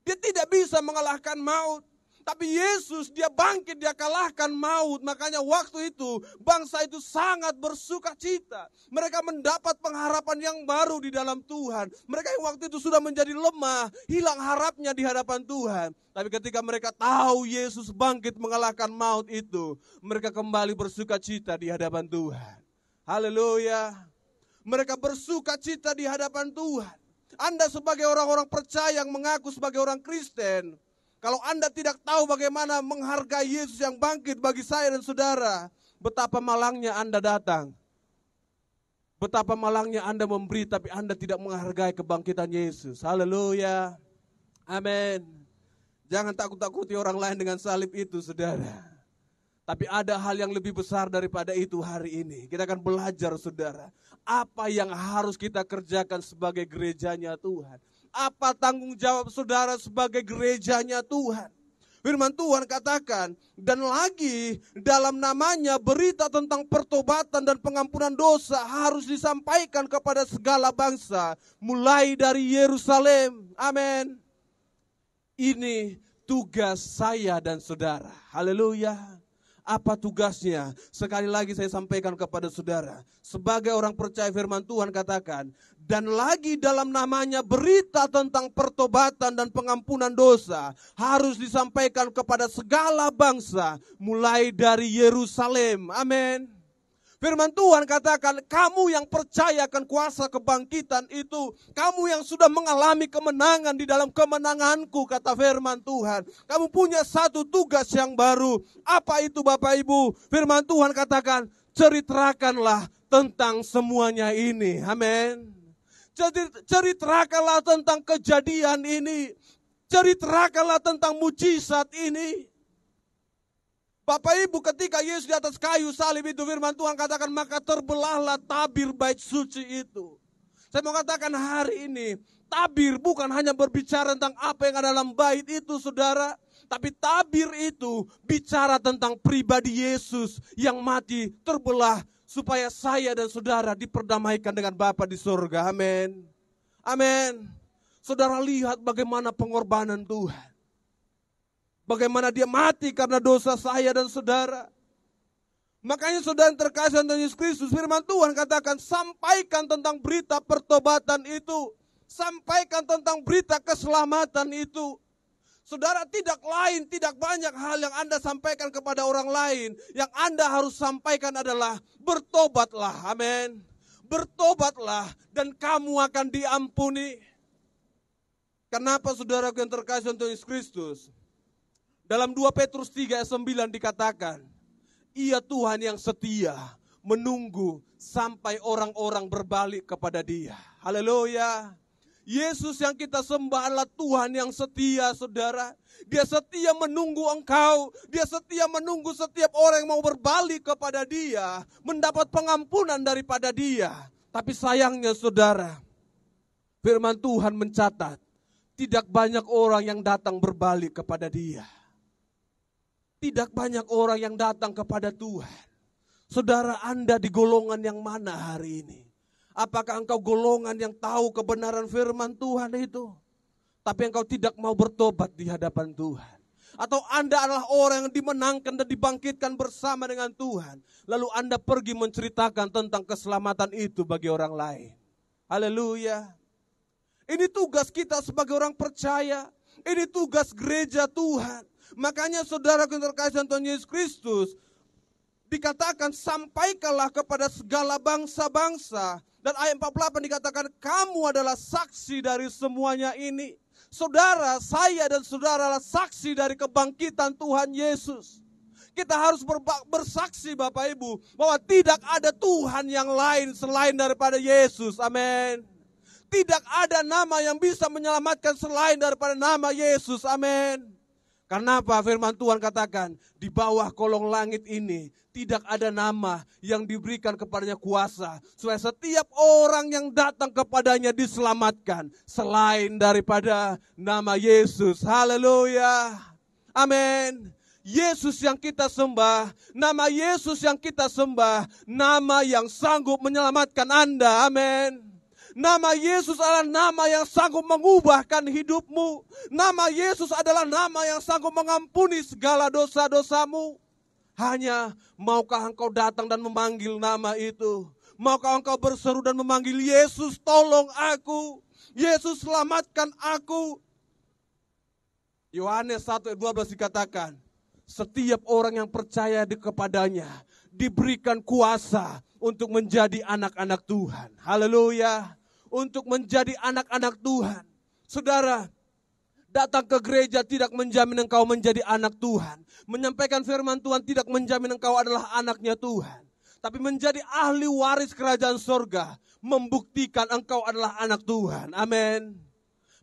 Dia tidak bisa mengalahkan maut. Tapi Yesus, dia bangkit, dia kalahkan maut. Makanya waktu itu bangsa itu sangat bersuka cita. Mereka mendapat pengharapan yang baru di dalam Tuhan. Mereka yang waktu itu sudah menjadi lemah, hilang harapnya di hadapan Tuhan. Tapi ketika mereka tahu Yesus bangkit mengalahkan maut itu, mereka kembali bersuka cita di hadapan Tuhan. Haleluya. Mereka bersuka cita di hadapan Tuhan. Anda sebagai orang-orang percaya yang mengaku sebagai orang Kristen, kalau Anda tidak tahu bagaimana menghargai Yesus yang bangkit bagi saya dan saudara, betapa malangnya Anda datang. Betapa malangnya Anda memberi, tapi Anda tidak menghargai kebangkitan Yesus. Haleluya. Amin. Jangan takut-takuti orang lain dengan salib itu, saudara. Tapi ada hal yang lebih besar daripada itu hari ini. Kita akan belajar, saudara. Apa yang harus kita kerjakan sebagai gerejanya Tuhan. Apa tanggung jawab saudara sebagai gerejanya Tuhan. Firman Tuhan katakan, dan lagi dalam namanya berita tentang pertobatan dan pengampunan dosa harus disampaikan kepada segala bangsa, mulai dari Yerusalem. Amin. Ini tugas saya dan saudara. Haleluya. Apa tugasnya? Sekali lagi saya sampaikan kepada saudara. Sebagai orang percaya firman Tuhan katakan, dan lagi dalam namanya berita tentang pertobatan dan pengampunan dosa harus disampaikan kepada segala bangsa, mulai dari Yerusalem. Amin. Firman Tuhan katakan, kamu yang percayakan kuasa kebangkitan itu, kamu yang sudah mengalami kemenangan di dalam kemenanganku, kata firman Tuhan. Kamu punya satu tugas yang baru. Apa itu, Bapak Ibu? Firman Tuhan katakan, ceritakanlah tentang semuanya ini. Amin. Ceritakanlah tentang kejadian ini. Ceritakanlah tentang mujizat ini. Bapak Ibu, ketika Yesus di atas kayu salib itu, firman Tuhan katakan, maka terbelahlah tabir bait suci itu. Saya mau katakan hari ini, tabir bukan hanya berbicara tentang apa yang ada dalam bait itu, saudara. Tapi tabir itu bicara tentang pribadi Yesus yang mati terbelah supaya saya dan saudara diperdamaikan dengan Bapa di surga. Amin. Amin. Saudara lihat bagaimana pengorbanan Tuhan. Bagaimana dia mati karena dosa saya dan saudara. Makanya saudara yang terkasih dalam Yesus Kristus, firman Tuhan katakan, sampaikan tentang berita pertobatan itu. Sampaikan tentang berita keselamatan itu. Saudara, tidak banyak hal yang Anda sampaikan kepada orang lain. Yang Anda harus sampaikan adalah bertobatlah. Amin. Bertobatlah dan kamu akan diampuni. Kenapa saudara yang terkasih dalam Yesus Kristus? Dalam 2 Petrus 3 ayat 9 dikatakan, ia Tuhan yang setia menunggu sampai orang-orang berbalik kepada Dia. Haleluya. Yesus yang kita sembah adalah Tuhan yang setia, saudara. Dia setia menunggu engkau. Dia setia menunggu setiap orang yang mau berbalik kepada Dia, mendapat pengampunan daripada Dia. Tapi sayangnya, saudara, firman Tuhan mencatat, tidak banyak orang yang datang berbalik kepada Dia. Tidak banyak orang yang datang kepada Tuhan. Saudara, Anda di golongan yang mana hari ini? Apakah engkau golongan yang tahu kebenaran firman Tuhan itu, tapi engkau tidak mau bertobat di hadapan Tuhan? Atau Anda adalah orang yang dimenangkan dan dibangkitkan bersama dengan Tuhan, lalu Anda pergi menceritakan tentang keselamatan itu bagi orang lain? Haleluya. Ini tugas kita sebagai orang percaya. Ini tugas gereja Tuhan. Makanya saudara terkasih Tuhan Yesus Kristus, dikatakan sampaikanlah kepada segala bangsa-bangsa. Dan ayat 48 dikatakan kamu adalah saksi dari semuanya ini. Saudara, saya dan saudara adalah saksi dari kebangkitan Tuhan Yesus. Kita harus bersaksi Bapak Ibu bahwa tidak ada Tuhan yang lain selain daripada Yesus. Amin. Tidak ada nama yang bisa menyelamatkan selain daripada nama Yesus. Amin. Karena apa? Firman Tuhan katakan, di bawah kolong langit ini tidak ada nama yang diberikan kepadanya kuasa, supaya setiap orang yang datang kepadanya diselamatkan selain daripada nama Yesus. Haleluya. Amin. Yesus yang kita sembah, nama Yesus yang kita sembah, nama yang sanggup menyelamatkan Anda. Amin. Nama Yesus adalah nama yang sanggup mengubahkan hidupmu. Nama Yesus adalah nama yang sanggup mengampuni segala dosa-dosamu. Hanya maukah engkau datang dan memanggil nama itu? Maukah engkau berseru dan memanggil, Yesus tolong aku, Yesus selamatkan aku? Yohanes 1:12 dikatakan, setiap orang yang percaya kepadanya diberikan kuasa untuk menjadi anak-anak Tuhan. Haleluya. Untuk menjadi anak-anak Tuhan. Saudara, datang ke gereja tidak menjamin engkau menjadi anak Tuhan. Menyampaikan firman Tuhan tidak menjamin engkau adalah anaknya Tuhan. Tapi menjadi ahli waris kerajaan sorga membuktikan engkau adalah anak Tuhan. Amin.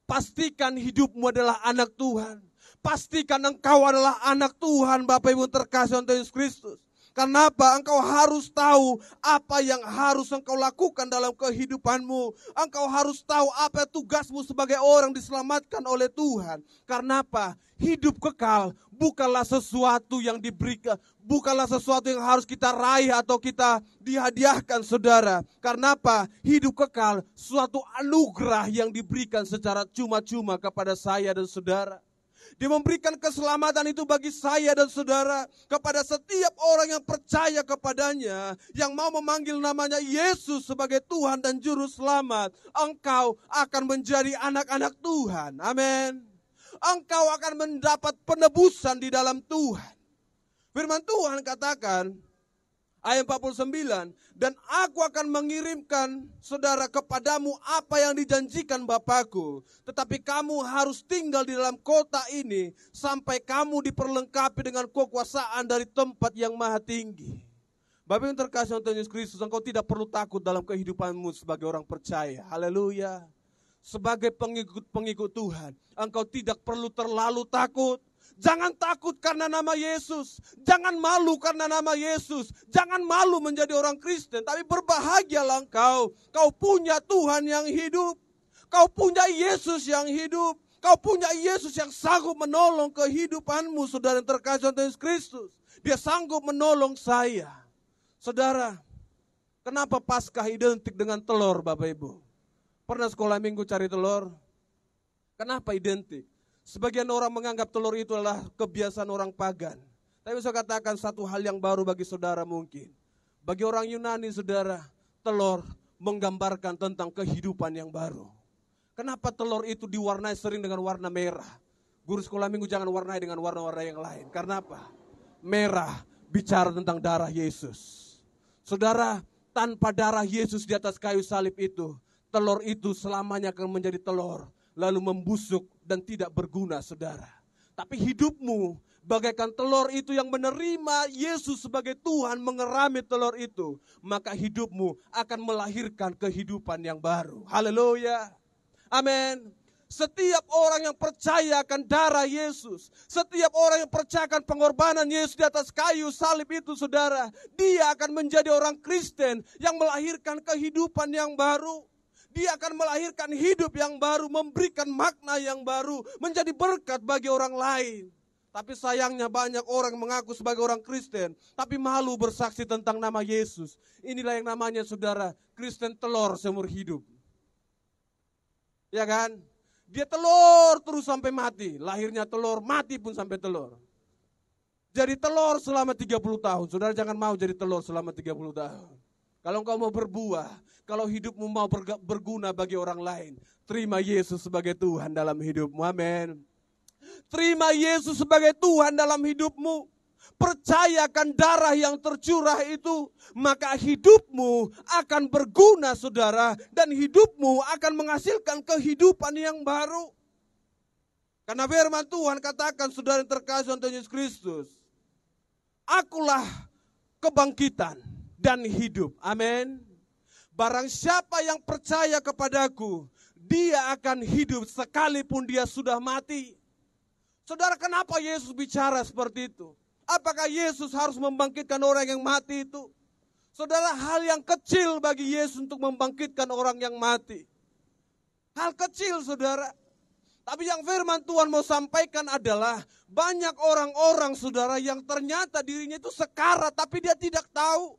Pastikan hidupmu adalah anak Tuhan. Pastikan engkau adalah anak Tuhan, Bapak Ibu terkasih oleh Yesus Kristus. Kenapa? Engkau harus tahu apa yang harus engkau lakukan dalam kehidupanmu. Engkau harus tahu apa tugasmu sebagai orang diselamatkan oleh Tuhan. Karena apa? Hidup kekal bukanlah sesuatu yang diberikan, bukanlah sesuatu yang harus kita raih atau kita dihadiahkan, saudara. Karena apa? Hidup kekal suatu anugerah yang diberikan secara cuma-cuma kepada saya dan saudara. Dia memberikan keselamatan itu bagi saya dan saudara, kepada setiap orang yang percaya kepadanya, yang mau memanggil namanya Yesus sebagai Tuhan dan Juru Selamat. Engkau akan menjadi anak-anak Tuhan. Amin. Engkau akan mendapat penebusan di dalam Tuhan. Firman Tuhan katakan, ayat 49, dan aku akan mengirimkan saudara kepadamu apa yang dijanjikan Bapakku. Tetapi kamu harus tinggal di dalam kota ini sampai kamu diperlengkapi dengan kekuasaan dari tempat yang maha tinggi. Bapak yang terkasih Tuhan Yesus Kristus, engkau tidak perlu takut dalam kehidupanmu sebagai orang percaya. Haleluya. Sebagai pengikut Tuhan, engkau tidak perlu terlalu takut. Jangan takut karena nama Yesus. Jangan malu karena nama Yesus. Jangan malu menjadi orang Kristen. Tapi berbahagialah engkau. Kau punya Tuhan yang hidup. Kau punya Yesus yang hidup. Kau punya Yesus yang sanggup menolong kehidupanmu. Saudara yang terkasih Yesus Kristus. Dia sanggup menolong saya. Saudara, kenapa Paskah identik dengan telur, Bapak Ibu? Pernah sekolah minggu cari telur? Kenapa identik? Sebagian orang menganggap telur itu adalah kebiasaan orang pagan. Tapi saya katakan satu hal yang baru bagi saudara mungkin. Bagi orang Yunani, saudara, telur menggambarkan tentang kehidupan yang baru. Kenapa telur itu diwarnai sering dengan warna merah? Guru sekolah minggu jangan warnai dengan warna-warna yang lain. Karena apa? Merah bicara tentang darah Yesus. Saudara, tanpa darah Yesus di atas kayu salib itu, telur itu selamanya akan menjadi telur, lalu membusuk dan tidak berguna, saudara. Tapi hidupmu bagaikan telur itu yang menerima Yesus sebagai Tuhan, mengerami telur itu, maka hidupmu akan melahirkan kehidupan yang baru. Haleluya. Amin. Setiap orang yang percaya akan darah Yesus, setiap orang yang percaya akan pengorbanan Yesus di atas kayu salib itu, saudara, dia akan menjadi orang Kristen yang melahirkan kehidupan yang baru. Dia akan melahirkan hidup yang baru, memberikan makna yang baru, menjadi berkat bagi orang lain. Tapi sayangnya banyak orang mengaku sebagai orang Kristen, tapi malu bersaksi tentang nama Yesus. Inilah yang namanya, saudara, Kristen telur seumur hidup. Ya kan? Dia telur terus sampai mati. Lahirnya telur, mati pun sampai telur. Jadi telur selama 30 tahun. Saudara jangan mau jadi telur selama 30 tahun. Kalau engkau mau berbuah, kalau hidupmu mau berguna bagi orang lain, terima Yesus sebagai Tuhan dalam hidupmu. Amin. Terima Yesus sebagai Tuhan dalam hidupmu. Percayakan darah yang tercurah itu, maka hidupmu akan berguna, saudara, dan hidupmu akan menghasilkan kehidupan yang baru. Karena firman Tuhan katakan, saudara yang terkasih Tuhan Yesus Kristus, akulah kebangkitan dan hidup. Amin. Barang siapa yang percaya kepadaku, dia akan hidup sekalipun dia sudah mati. Saudara, kenapa Yesus bicara seperti itu? Apakah Yesus harus membangkitkan orang yang mati itu? Saudara, hal yang kecil bagi Yesus untuk membangkitkan orang yang mati. Hal kecil, saudara. Tapi yang firman Tuhan mau sampaikan adalah banyak orang-orang, saudara, yang ternyata dirinya itu sekarat tapi dia tidak tahu.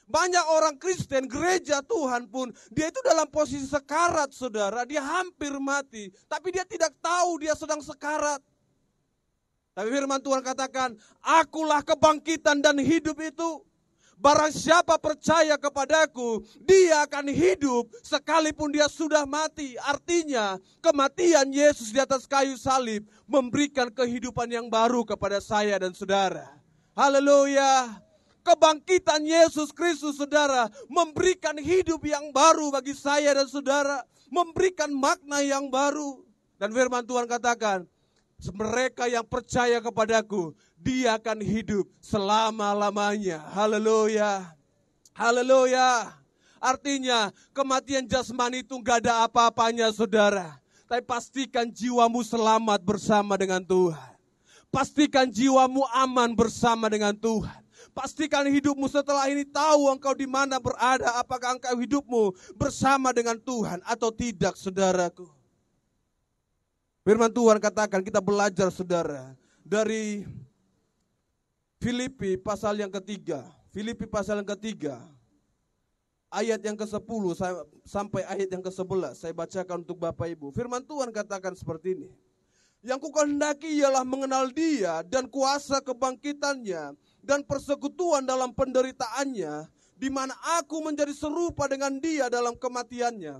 Banyak orang Kristen, gereja Tuhan pun, dia itu dalam posisi sekarat, saudara. Dia hampir mati, tapi dia tidak tahu dia sedang sekarat. Tapi firman Tuhan katakan, akulah kebangkitan dan hidup itu. Barang siapa percaya kepadaku, dia akan hidup sekalipun dia sudah mati. Artinya, kematian Yesus di atas kayu salib memberikan kehidupan yang baru kepada saya dan saudara. Haleluya. Kebangkitan Yesus Kristus, saudara, memberikan hidup yang baru bagi saya dan saudara. Memberikan makna yang baru. Dan firman Tuhan katakan, mereka yang percaya kepadaku, dia akan hidup selama-lamanya. Haleluya. Haleluya. Artinya kematian jasmani itu gak ada apa-apanya, saudara. Tapi pastikan jiwamu selamat bersama dengan Tuhan. Pastikan jiwamu aman bersama dengan Tuhan. Pastikan hidupmu setelah ini tahu engkau di mana berada. Apakah engkau hidupmu bersama dengan Tuhan atau tidak, saudaraku. Firman Tuhan katakan, kita belajar, saudara, dari Filipi pasal yang ketiga. Filipi pasal yang ketiga, ayat yang ke-10 sampai ayat yang ke-11. Saya bacakan untuk Bapak Ibu. Firman Tuhan katakan seperti ini. Yang kukehendaki ialah mengenal Dia dan kuasa kebangkitannya dan persekutuan dalam penderitaannya, di mana aku menjadi serupa dengan Dia dalam kematiannya,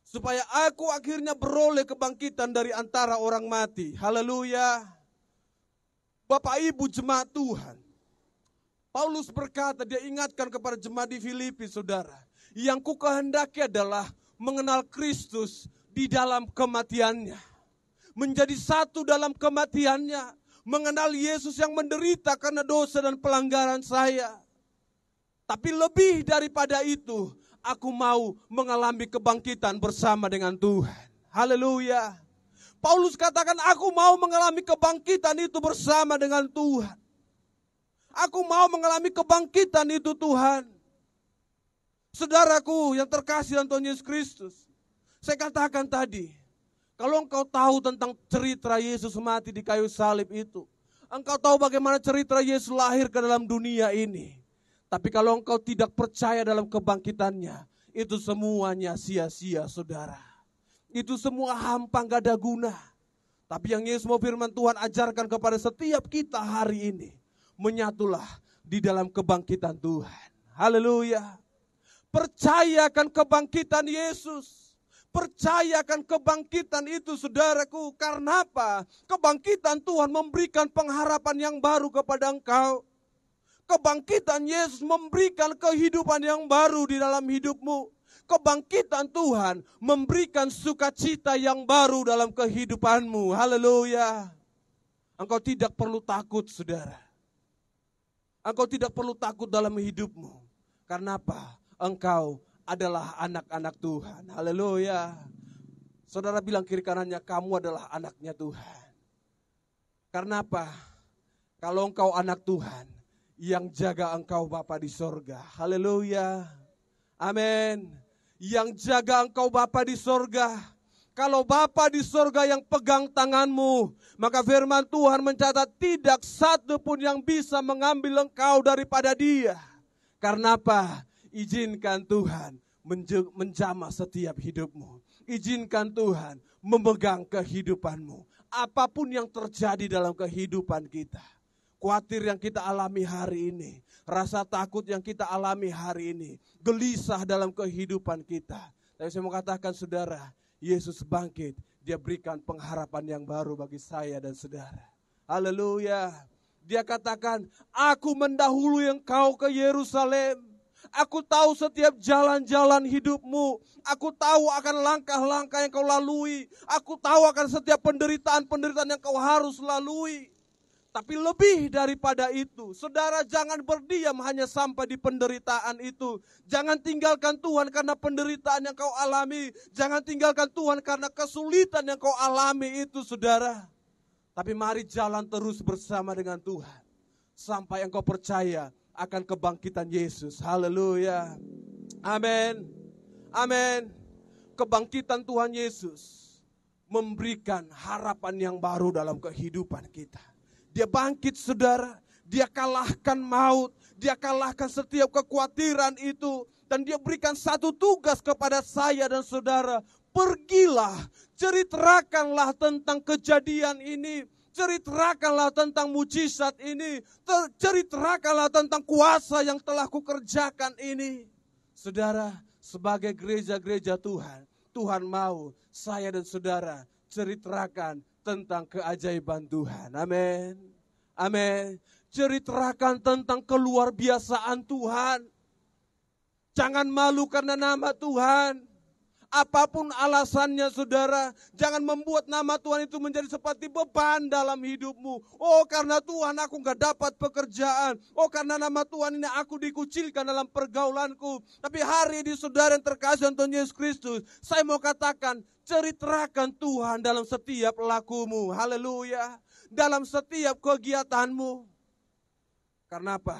supaya aku akhirnya beroleh kebangkitan dari antara orang mati. Haleluya. Bapak Ibu jemaat Tuhan, Paulus berkata, dia ingatkan kepada jemaat di Filipi, saudara, yang kukehendaki adalah mengenal Kristus di dalam kematiannya, menjadi satu dalam kematiannya, mengenal Yesus yang menderita karena dosa dan pelanggaran saya. Tapi lebih daripada itu, aku mau mengalami kebangkitan bersama dengan Tuhan. Haleluya. Paulus katakan, aku mau mengalami kebangkitan itu bersama dengan Tuhan. Aku mau mengalami kebangkitan itu, Tuhan. Saudaraku yang terkasih dalam Tuhan Yesus Kristus, saya katakan tadi, kalau engkau tahu tentang cerita Yesus mati di kayu salib itu, engkau tahu bagaimana cerita Yesus lahir ke dalam dunia ini. Tapi kalau engkau tidak percaya dalam kebangkitannya, itu semuanya sia-sia, saudara. Itu semua hampa, gak ada guna. Tapi yang Yesus mau firman Tuhan ajarkan kepada setiap kita hari ini, menyatulah di dalam kebangkitan Tuhan. Haleluya. Percayakan kebangkitan Yesus. Percayakan kebangkitan itu, saudaraku. Karena apa? Kebangkitan Tuhan memberikan pengharapan yang baru kepada engkau. Kebangkitan Yesus memberikan kehidupan yang baru di dalam hidupmu. Kebangkitan Tuhan memberikan sukacita yang baru dalam kehidupanmu. Haleluya. Engkau tidak perlu takut, saudara. Engkau tidak perlu takut dalam hidupmu. Karena apa? Engkau adalah anak-anak Tuhan. Haleluya. Saudara bilang kiri kanannya, kamu adalah anaknya Tuhan. Karena apa? Kalau engkau anak Tuhan, yang jaga engkau Bapa di sorga. Haleluya. Amin. Yang jaga engkau Bapa di sorga. Kalau Bapa di sorga yang pegang tanganmu, maka firman Tuhan mencatat tidak satu pun yang bisa mengambil engkau daripada Dia. Karena apa? Izinkan Tuhan menjamah setiap hidupmu. Izinkan Tuhan memegang kehidupanmu. Apapun yang terjadi dalam kehidupan kita. Khawatir yang kita alami hari ini. Rasa takut yang kita alami hari ini. Gelisah dalam kehidupan kita. Tapi saya mau katakan saudara, Yesus bangkit. Dia berikan pengharapan yang baru bagi saya dan saudara. Haleluya. Dia katakan, aku mendahului engkau ke Yerusalem. Aku tahu setiap jalan-jalan hidupmu. Aku tahu akan langkah-langkah yang kau lalui. Aku tahu akan setiap penderitaan-penderitaan yang kau harus lalui. Tapi lebih daripada itu, saudara jangan berdiam hanya sampai di penderitaan itu. Jangan tinggalkan Tuhan karena penderitaan yang kau alami. Jangan tinggalkan Tuhan karena kesulitan yang kau alami itu, saudara. Tapi mari jalan terus bersama dengan Tuhan. Sampai engkau percaya akan kebangkitan Yesus. Haleluya. Amin. Amin. Kebangkitan Tuhan Yesus memberikan harapan yang baru dalam kehidupan kita. Dia bangkit saudara. Dia kalahkan maut. Dia kalahkan setiap kekhawatiran itu. Dan dia berikan satu tugas kepada saya dan saudara. Pergilah, ceritakanlah tentang kejadian ini. Ceritakanlah tentang mujizat ini. Ceritakanlah tentang kuasa yang telah kukerjakan ini. Saudara, sebagai gereja-gereja Tuhan, Tuhan mau saya dan saudara ceritakan tentang keajaiban Tuhan. Amin. Amin. Ceritakan tentang keluar biasaan Tuhan. Jangan malu karena nama Tuhan. Apapun alasannya saudara, jangan membuat nama Tuhan itu menjadi seperti beban dalam hidupmu. Oh karena Tuhan aku gak dapat pekerjaan. Oh karena nama Tuhan ini aku dikucilkan dalam pergaulanku. Tapi hari ini saudara yang terkasih Tuhan Yesus Kristus, saya mau katakan, ceritakan Tuhan dalam setiap lakumu. Haleluya. Dalam setiap kegiatanmu. Karena apa?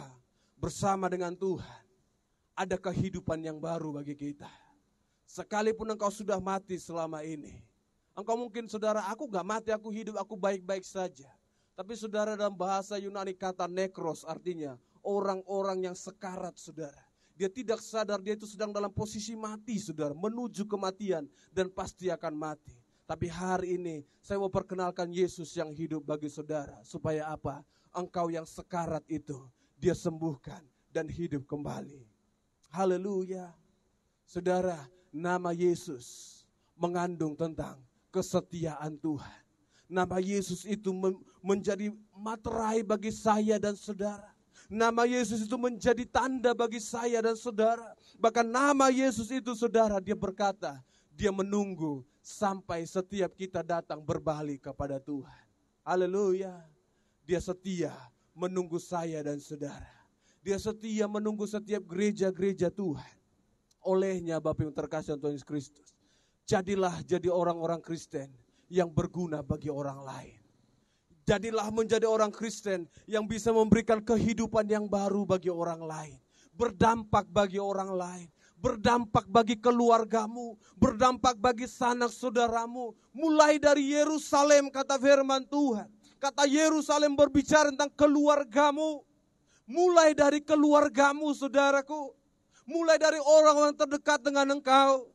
Bersama dengan Tuhan, ada kehidupan yang baru bagi kita. Sekalipun engkau sudah mati selama ini. Engkau mungkin saudara, aku gak mati, aku hidup, aku baik-baik saja. Tapi saudara dalam bahasa Yunani kata nekros artinya orang-orang yang sekarat saudara. Dia tidak sadar dia itu sedang dalam posisi mati saudara. Menuju kematian dan pasti akan mati. Tapi hari ini saya mau perkenalkan Yesus yang hidup bagi saudara. Supaya apa? Engkau yang sekarat itu dia sembuhkan dan hidup kembali. Haleluya. Saudara, nama Yesus mengandung tentang kesetiaan Tuhan. Nama Yesus itu menjadi materai bagi saya dan saudara. Nama Yesus itu menjadi tanda bagi saya dan saudara. Bahkan nama Yesus itu saudara, dia berkata, dia menunggu sampai setiap kita datang berbalik kepada Tuhan. Haleluya. Dia setia menunggu saya dan saudara. Dia setia menunggu setiap gereja-gereja Tuhan. Olehnya Bapak yang terkasih Tuhan Yesus Kristus, jadilah jadi orang-orang Kristen yang berguna bagi orang lain. Jadilah menjadi orang Kristen yang bisa memberikan kehidupan yang baru bagi orang lain. Berdampak bagi orang lain. Berdampak bagi keluargamu. Berdampak bagi sanak saudaramu. Mulai dari Yerusalem kata firman Tuhan. Kata Yerusalem berbicara tentang keluargamu. Mulai dari keluargamu saudaraku. Mulai dari orang-orang terdekat dengan engkau.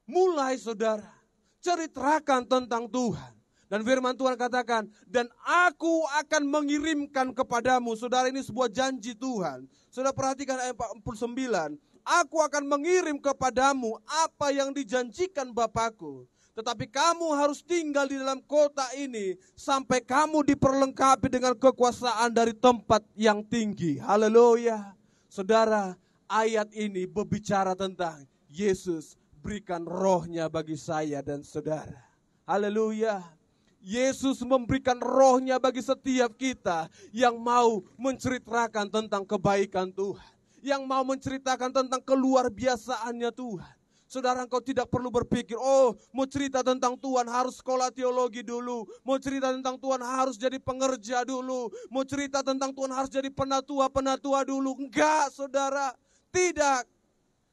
Mulai saudara, ceritakan tentang Tuhan. Dan firman Tuhan katakan, dan aku akan mengirimkan kepadamu. Saudara, ini sebuah janji Tuhan. Saudara perhatikan ayat 49. Aku akan mengirim kepadamu apa yang dijanjikan Bapakku. Tetapi kamu harus tinggal di dalam kota ini sampai kamu diperlengkapi dengan kekuasaan dari tempat yang tinggi. Haleluya. Saudara, ayat ini berbicara tentang Yesus berikan rohnya bagi saya dan saudara. Haleluya. Yesus memberikan rohnya bagi setiap kita yang mau menceritakan tentang kebaikan Tuhan. Yang mau menceritakan tentang keluar biasaannya Tuhan. Saudara, engkau tidak perlu berpikir, oh mau cerita tentang Tuhan harus sekolah teologi dulu. Mau cerita tentang Tuhan harus jadi pengerja dulu. Mau cerita tentang Tuhan harus jadi penatua dulu. Enggak, saudara, tidak.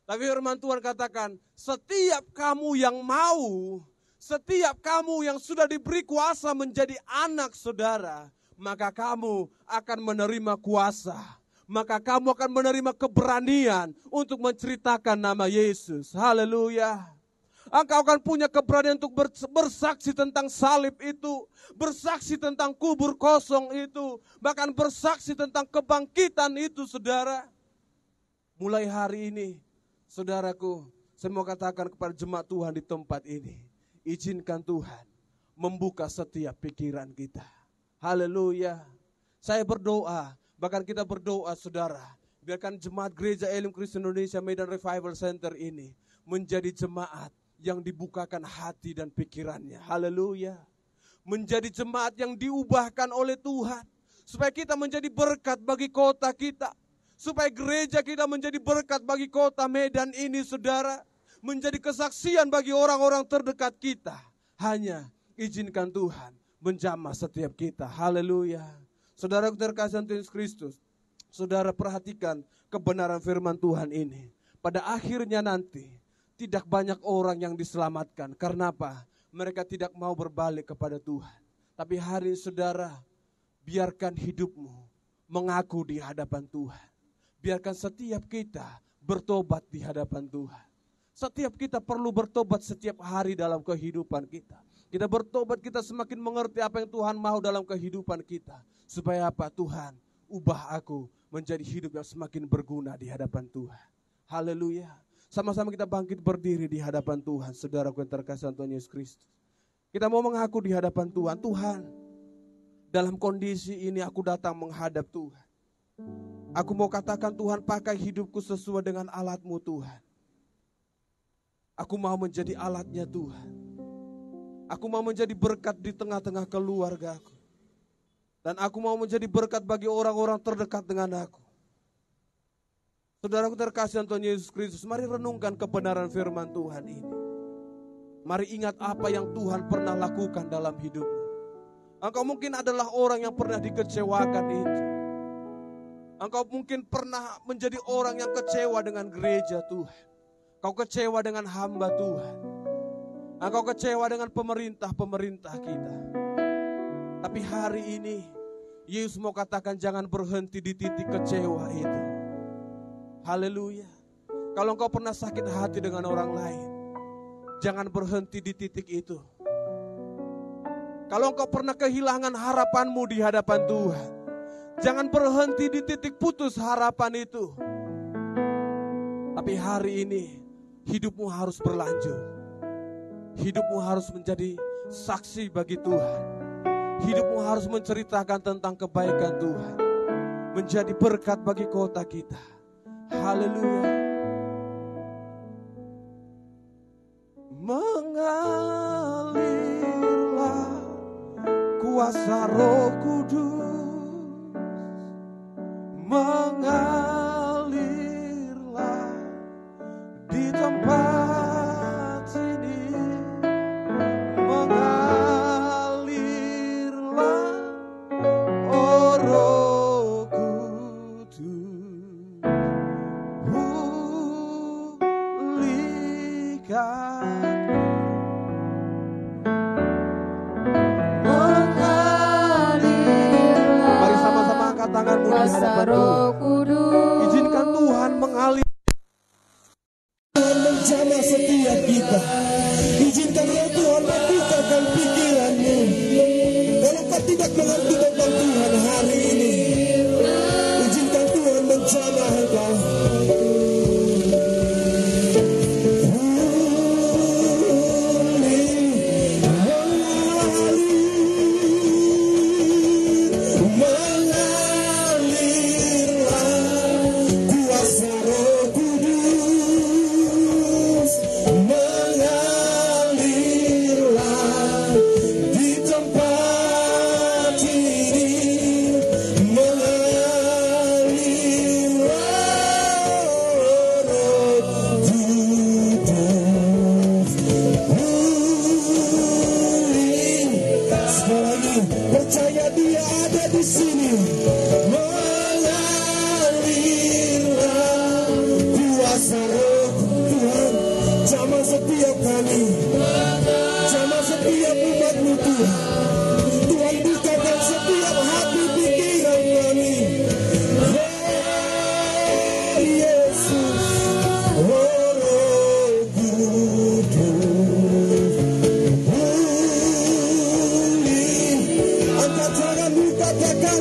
Tapi firman Tuhan katakan, setiap kamu yang mau, setiap kamu yang sudah diberi kuasa menjadi anak saudara, maka kamu akan menerima kuasa. Maka kamu akan menerima keberanian untuk menceritakan nama Yesus. Haleluya. Engkau akan punya keberanian untuk bersaksi tentang salib itu. Bersaksi tentang kubur kosong itu. Bahkan bersaksi tentang kebangkitan itu, saudara. Mulai hari ini, saudaraku, saya mau katakan kepada jemaat Tuhan di tempat ini. Izinkan Tuhan membuka setiap pikiran kita. Haleluya. Saya berdoa. Bahkan kita berdoa, saudara, biarkan jemaat Gereja Elim Kristen Indonesia Medan Revival Center ini menjadi jemaat yang dibukakan hati dan pikirannya. Haleluya. Menjadi jemaat yang diubahkan oleh Tuhan. Supaya kita menjadi berkat bagi kota kita. Supaya gereja kita menjadi berkat bagi kota Medan ini, saudara. Menjadi kesaksian bagi orang-orang terdekat kita. Hanya izinkan Tuhan menjamah setiap kita. Haleluya. Saudara terkasih Yesus Kristus, saudara perhatikan kebenaran firman Tuhan ini. Pada akhirnya nanti, tidak banyak orang yang diselamatkan. Karena apa? Mereka tidak mau berbalik kepada Tuhan. Tapi hari ini, saudara, biarkan hidupmu mengaku di hadapan Tuhan. Biarkan setiap kita bertobat di hadapan Tuhan. Setiap kita perlu bertobat setiap hari dalam kehidupan kita. Kita bertobat, kita semakin mengerti apa yang Tuhan mau dalam kehidupan kita. Supaya apa? Tuhan, ubah aku menjadi hidup yang semakin berguna di hadapan Tuhan. Haleluya. Sama-sama kita bangkit berdiri di hadapan Tuhan. Saudaraku yang terkasih Tuhan Yesus Kristus. Kita mau mengaku di hadapan Tuhan. Tuhan, dalam kondisi ini aku datang menghadap Tuhan. Aku mau katakan, Tuhan, pakai hidupku sesuai dengan alat-Mu, Tuhan. Aku mau menjadi alatnya Tuhan. Aku mau menjadi berkat di tengah-tengah keluargaku. Dan aku mau menjadi berkat bagi orang-orang terdekat dengan aku. Saudaraku terkasih Tuhan Yesus Kristus, mari renungkan kebenaran firman Tuhan ini. Mari ingat apa yang Tuhan pernah lakukan dalam hidupmu. Engkau mungkin adalah orang yang pernah dikecewakan itu. Engkau mungkin pernah menjadi orang yang kecewa dengan gereja Tuhan. Kau kecewa dengan hamba Tuhan. Engkau kecewa dengan pemerintah kita. Tapi hari ini, Yesus mau katakan jangan berhenti di titik kecewa itu. Haleluya. Kalau engkau pernah sakit hati dengan orang lain, jangan berhenti di titik itu. Kalau engkau pernah kehilangan harapanmu di hadapan Tuhan, jangan berhenti di titik putus harapan itu. Tapi hari ini, hidupmu harus berlanjut. Hidupmu harus menjadi saksi bagi Tuhan. Hidupmu harus menceritakan tentang kebaikan Tuhan. Menjadi berkat bagi kota kita. Haleluya. Mengalirlah kuasa Roh Kudus. Mengalirlah di tempat ini. Mengalirlah, oh Roh Kudus. Pulihkan. Mari sama-sama angkat tanganmu di hadapan Tuhan. Izinkan Tuhan mengalir. Tuhan menjamah setiap kita. Izinkan Roh Tuhan membukakan pikiranmu. Kalau kau tidak mengerti tentang Tuhan hari ini, izinkan Tuhan menjamah engkau. Mengalirlah kami Tuhan. Tuhan bukakan setiap hati pikiran kami. Oh Yesus, oh Roh Kudus, angkat tanganmu katakan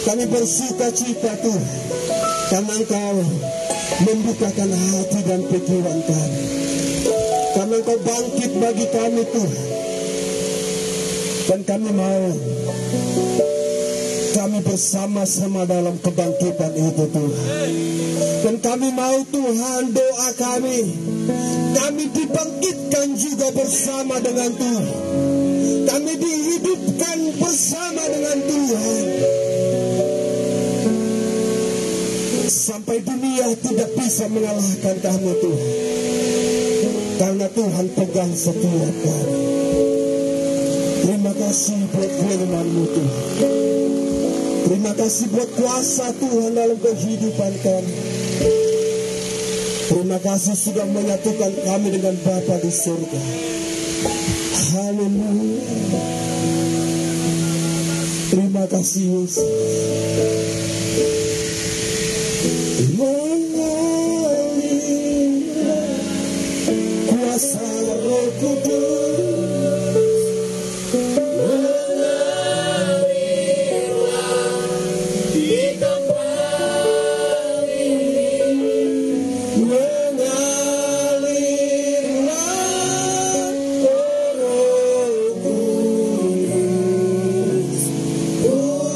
kami bersuka cita Tuhan. karena Engkau membukakan hati dan pikiran kami, karena Engkau bangkit bagi kami Tuhan. Dan kami mau kami bersama-sama dalam kebangkitan itu Tuhan. Dan kami mau Tuhan, doa kami dibangkitkan juga bersama dengan Tuhan. Kami dihidupkan bersama dengan Tuhan. Sampai dunia tidak bisa mengalahkan kami Tuhan. Karena Tuhan pegang setiap kami. Terima kasih buat firman-Mu Tuhan. Terima kasih buat kuasa Tuhan dalam kehidupan kami. Terima kasih sudah menyatukan kami dengan Bapa di surga. Haleluya. Terima kasih Yesus. Mengalirlah kuasa Roh Kudus, mengalirlah di tempat ini, mengalirlah Roh Kudus, pulihkanku.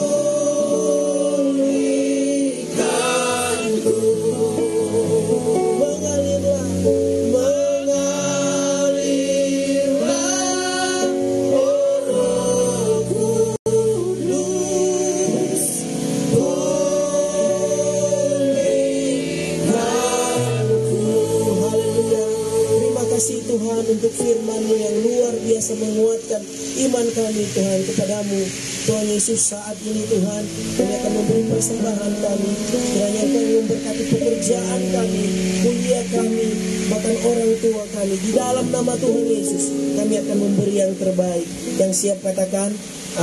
Tuhan untuk firman-Mu yang luar biasa menguatkan iman kami Tuhan kepadamu. Tuhan Yesus, saat ini Tuhan kami akan memberi persembahan kami. Kiranya Engkau memberkati pekerjaan kami, kuliah kami, bahkan orang tua kami. Di dalam nama Tuhan Yesus kami akan memberi yang terbaik. Yang siap katakan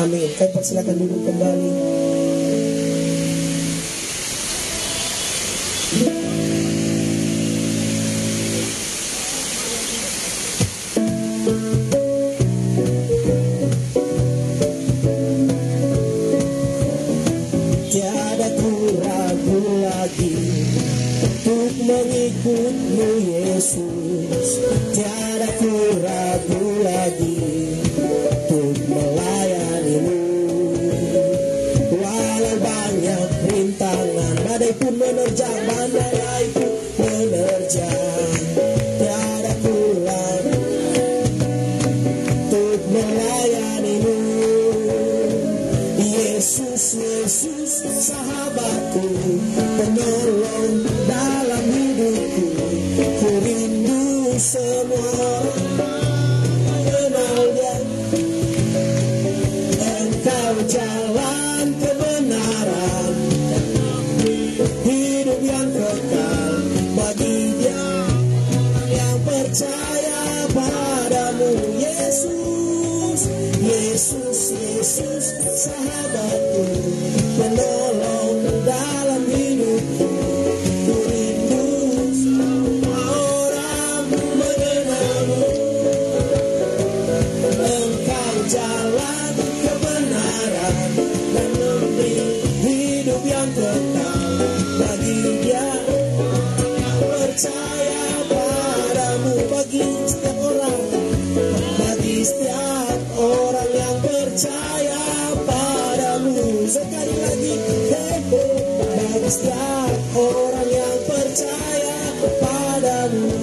amin. Kau persilakan duduk kembali. Mengikut-Mu Yesus, tiada ku ragu lagi untuk melayani-Mu. Walau banyak rintangan, badai pun menerjang, badai pun menerjang, tiada ku ragu untuk melayani-Mu. Yesus, Yesus, sahabatku, penolong dalam hidupku, ku rindu semua mengenal Dia. Engkau jalan kebenaran, hidup yang kekal bagi Dia yang percaya padamu. Yesus, Yesus, Yesus, sahabatku, penolong dalam hidupku. Jalan kebenaran dan memberi hidup yang kekal bagi Dia yang percaya padamu. Bagi setiap orang, bagi setiap orang yang percaya padamu. Sekali lagi, bagi setiap orang yang percaya padamu.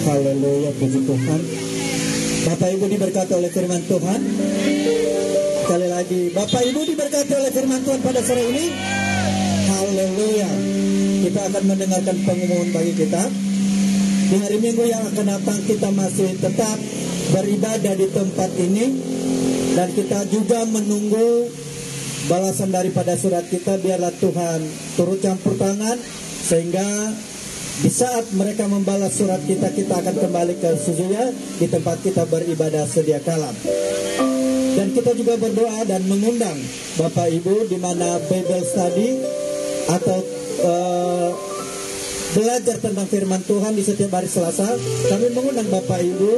Haleluya, puji Tuhan. Bapak Ibu diberkati oleh firman Tuhan. Sekali lagi, Bapak Ibu diberkati oleh firman Tuhan pada sore ini. Haleluya. Kita akan mendengarkan pengumuman bagi kita. Di hari Minggu yang akan datang kita masih tetap beribadah di tempat ini. Dan kita juga menunggu balasan daripada surat kita. Biarlah Tuhan turut campur tangan sehingga di saat mereka membalas surat kita, kita akan kembali ke sesungguhnya di tempat kita beribadah sedia kala. Dan kita juga berdoa dan mengundang Bapak Ibu di mana Bible Study atau belajar tentang firman Tuhan di setiap hari Selasa. Kami mengundang Bapak Ibu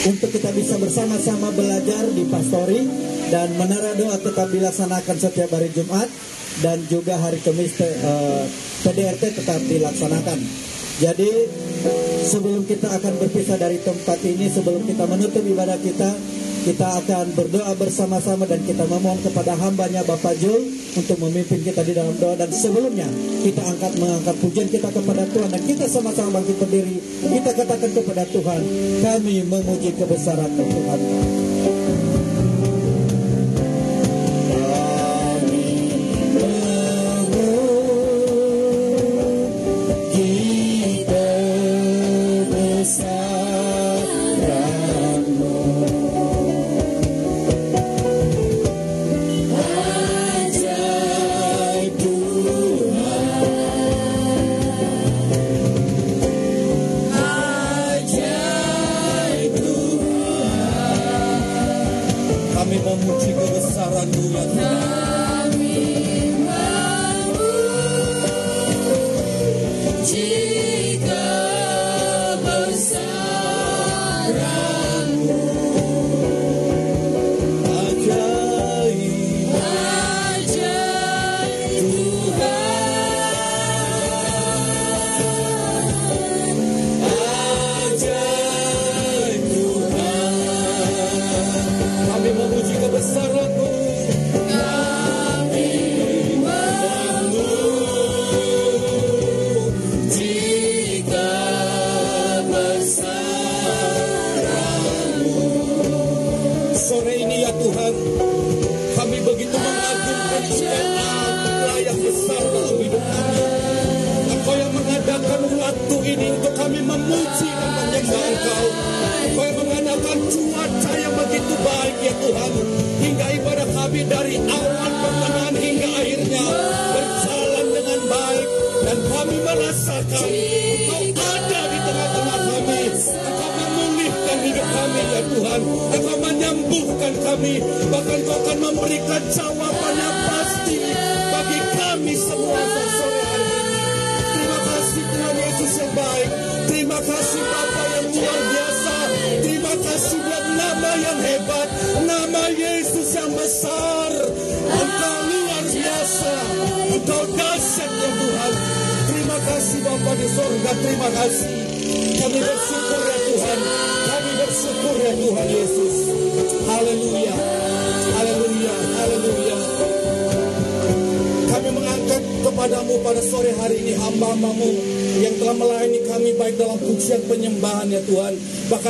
untuk kita bisa bersama-sama belajar di pastori, dan menara doa tetap dilaksanakan setiap hari Jumat, dan juga hari Kamis PDRT tetap dilaksanakan. Jadi sebelum kita akan berpisah dari tempat ini, sebelum kita menutup ibadah kita akan berdoa bersama-sama dan kita memohon kepada hambanya Bapak Jul untuk memimpin kita di dalam doa. Dan sebelumnya kita mengangkat pujian kita kepada Tuhan, dan kita sama-sama bangkit berdiri, kita katakan kepada Tuhan, kami memuji kebesaran Tuhan.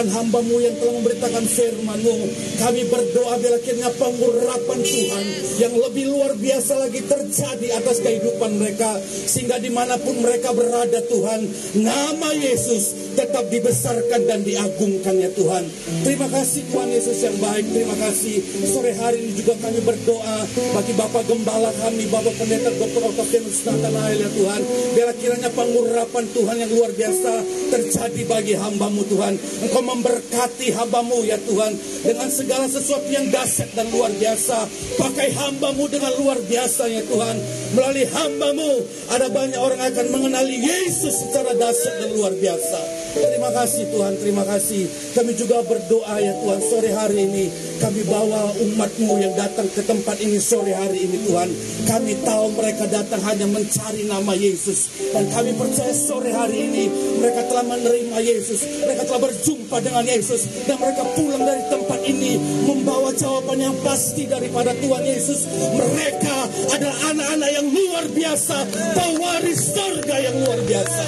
Hamba-Mu yang telah memberitakan firman-Mu, kami berdoa biar kiranya pengurapan Tuhan yang lebih luar biasa lagi terjadi atas kehidupan mereka, sehingga dimanapun mereka berada Tuhan, nama Yesus tetap dibesarkan dan diagungkan ya Tuhan. Terima kasih Tuhan Yesus yang baik, terima kasih. Sore hari ini juga kami berdoa bagi Bapak Gembala kami, Bapak Pendeta Dr. Octavianus Nathanael ya Tuhan, biar kiranya pengurapan Tuhan yang luar biasa terjadi bagi hamba-Mu Tuhan. Engkau memberkati hamba-Mu ya Tuhan dengan segala sesuatu yang dahsyat dan luar biasa. Pakai hamba-Mu dengan luar biasa ya Tuhan. Melalui hamba-Mu ada banyak orang akan mengenali Yesus secara dahsyat dan luar biasa. Terima kasih Tuhan, terima kasih. Kami juga berdoa ya Tuhan, sore hari ini kami bawa umat-Mu yang datang ke tempat ini sore hari ini Tuhan. Kami tahu mereka datang hanya mencari nama Yesus, dan kami percaya sore hari ini mereka telah menerima Yesus, mereka telah berjumpa dengan Yesus, dan mereka pulang dari tempat ini membawa jawaban yang pasti daripada Tuhan Yesus. Mereka adalah anak-anak yang luar biasa, pewaris surga yang luar biasa.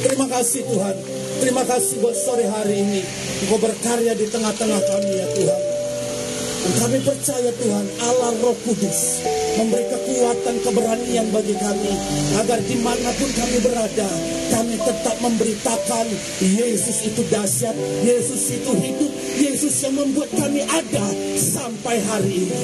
Terima kasih Tuhan. Terima kasih buat sore hari ini. Engkau berkarya di tengah-tengah kami ya Tuhan. Dan kami percaya Tuhan, Allah Roh Kudus memberi kekuatan, keberanian bagi kami, agar dimanapun kami berada, kami tetap memberitakan Yesus itu dahsyat, Yesus itu hidup, Yesus yang membuat kami ada sampai hari ini.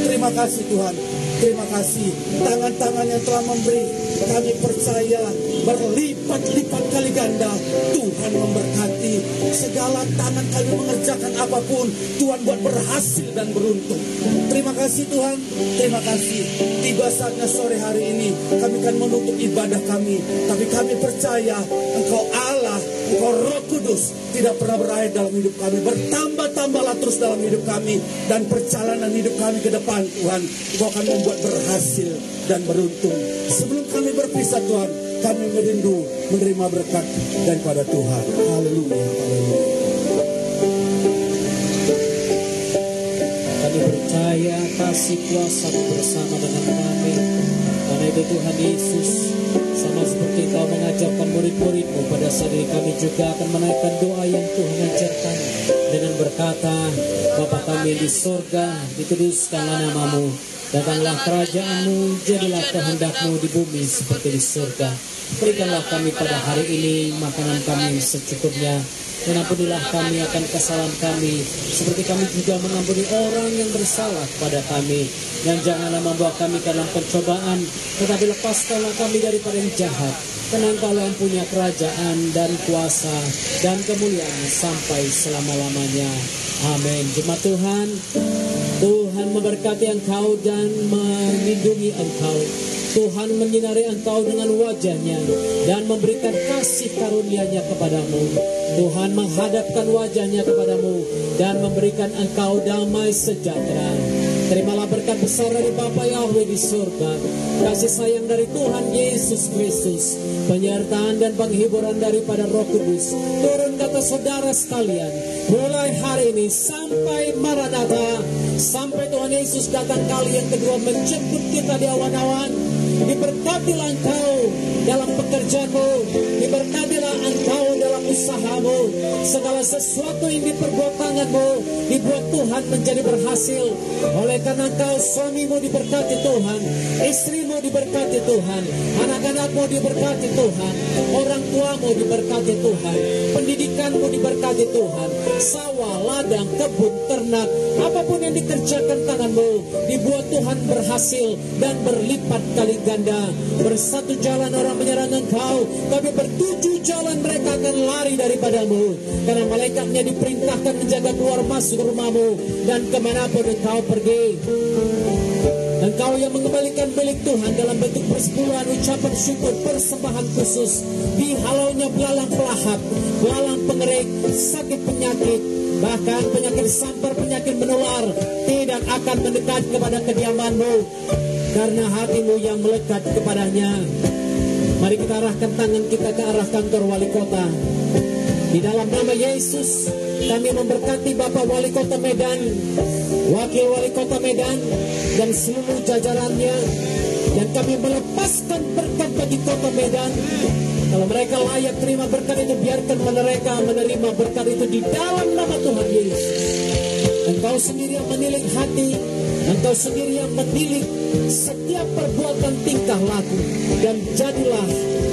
Terima kasih Tuhan. Terima kasih. Tangan-tangan yang telah memberi, kami percaya berlipat-lipat kali ganda. Tuhan memberkati. Segala tangan kami mengerjakan apapun, Tuhan buat berhasil dan beruntung. Terima kasih Tuhan. Terima kasih. Tiba saatnya sore hari ini kami akan menutup ibadah kami, tapi kami percaya Engkau Allah Engkau Roh Kudus tidak pernah berakhir dalam hidup kami. Bertambah-tambahlah terus dalam hidup kami. Dan perjalanan hidup kami ke depan Tuhan, Engkau akan membuat berhasil dan beruntung. Sebelum kami berpisah Tuhan, kami merindu menerima berkat daripada Tuhan. Haleluya, haleluya. Kami percaya kasih kuasa bersama dengan kami. Karena itu Tuhan Yesus, sama seperti Kau mengajarkan murid-murid-Mu, pada saat ini kami juga akan menaikkan doa yang Tuhan ajarkan dengan berkata, Bapa kami di surga, dikuduskanlah nama-Mu, datanglah kerajaan-Mu, jadilah kehendak-Mu di bumi seperti di surga. Berikanlah kami pada hari ini makanan kami secukupnya, dan ampunilah kami akan kesalahan kami, seperti kami juga mengampuni orang yang bersalah kepada kami. Dan janganlah membawa kami ke dalam pencobaan, tetapi lepaskanlah kami daripada yang jahat. Karena Engkau yang punya kerajaan dan kuasa dan kemuliaan sampai selama-lamanya. Amin. Jemaat Tuhan, Tuhan memberkati engkau dan melindungi engkau. Tuhan menyinari engkau dengan wajah-Nya dan memberikan kasih karunia-Nya kepadamu. Tuhan menghadapkan wajah-Nya kepadamu dan memberikan engkau damai sejahtera. Terimalah berkat besar dari Bapa Yahweh di surga, kasih sayang dari Tuhan Yesus Kristus, penyertaan dan penghiburan daripada Roh Kudus turun ke atas saudara sekalian, mulai hari ini sampai Maranatha, sampai Tuhan Yesus datang kali yang kedua menjemput kita di awan-awan. Diberkatilah engkau dalam pekerjaanmu, diberkatilah engkau dalam usahamu, segala sesuatu yang diperbuat tanganmu dibuat Tuhan menjadi berhasil. Oleh karena engkau, suamimu diberkati Tuhan, istrimu diberkati Tuhan, anak-anakmu diberkati Tuhan, orang tuamu diberkati Tuhan, pendidikanmu diberkati Tuhan, sawah, ladang, kebun, ternak, apapun yang dikerjakan tanganmu dibuat Tuhan berhasil dan berlipat kali ganda. Bersatu jalan orang menyerang engkau, tapi bertujuh jalan mereka akan lari daripadamu, karena malaikatnya diperintahkan menjaga keluar masuk rumahmu dan kemanapun engkau pergi. Engkau yang mengembalikan milik Tuhan dalam bentuk persepuluhan, ucapan syukur, persembahan khusus, dihalaunya belalang pelahap, belalang pengerik, sakit penyakit, bahkan penyakit sampar, penyakit menular tidak akan mendekat kepada kediamanmu, karena hatimu yang melekat kepadanya. Mari kita arahkan tangan kita ke arah kantor wali kota. Di dalam nama Yesus, kami memberkati Bapak Wali Kota Medan, Wakil Wali Kota Medan, dan seluruh jajarannya. Dan kami melepaskan berkat bagi Kota Medan. Kalau mereka layak terima berkat itu, biarkan mereka menerima berkat itu di dalam nama Tuhan Yesus. Engkau sendiri yang menilik hati, Engkau sendiri yang menilik setiap perbuatan tingkah laku, dan jadilah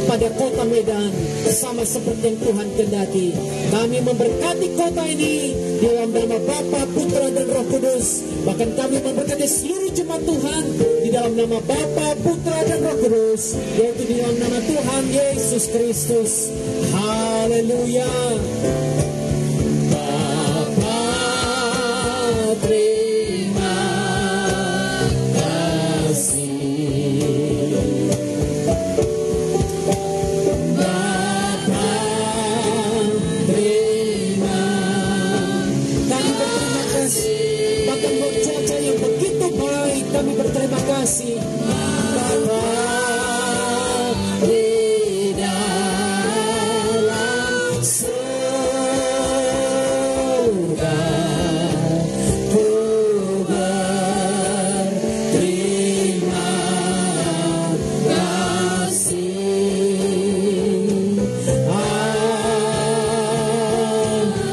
pada Kota Medan sama seperti yang Tuhan kehendaki. Kami memberkati kota ini di dalam nama Bapa, Putra, dan Roh Kudus. Bahkan kami memberkati seluruh jemaat Tuhan di dalam nama Bapa, Putra, dan Roh Kudus, yaitu di dalam nama Tuhan Yesus Kristus. Haleluya. Bapa, terima kasih. Kami berterima kasih, Bapa di dalam surga, ku berterima kasih.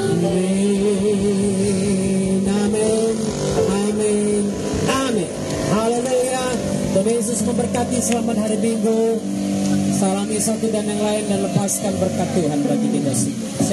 Amin, amin, amin, amin. Haleluya. Tuhan Yesus memberkati. Selamat hari Minggu. Salami satu dan yang lain dan lepaskan berkat Tuhan bagi kita semua.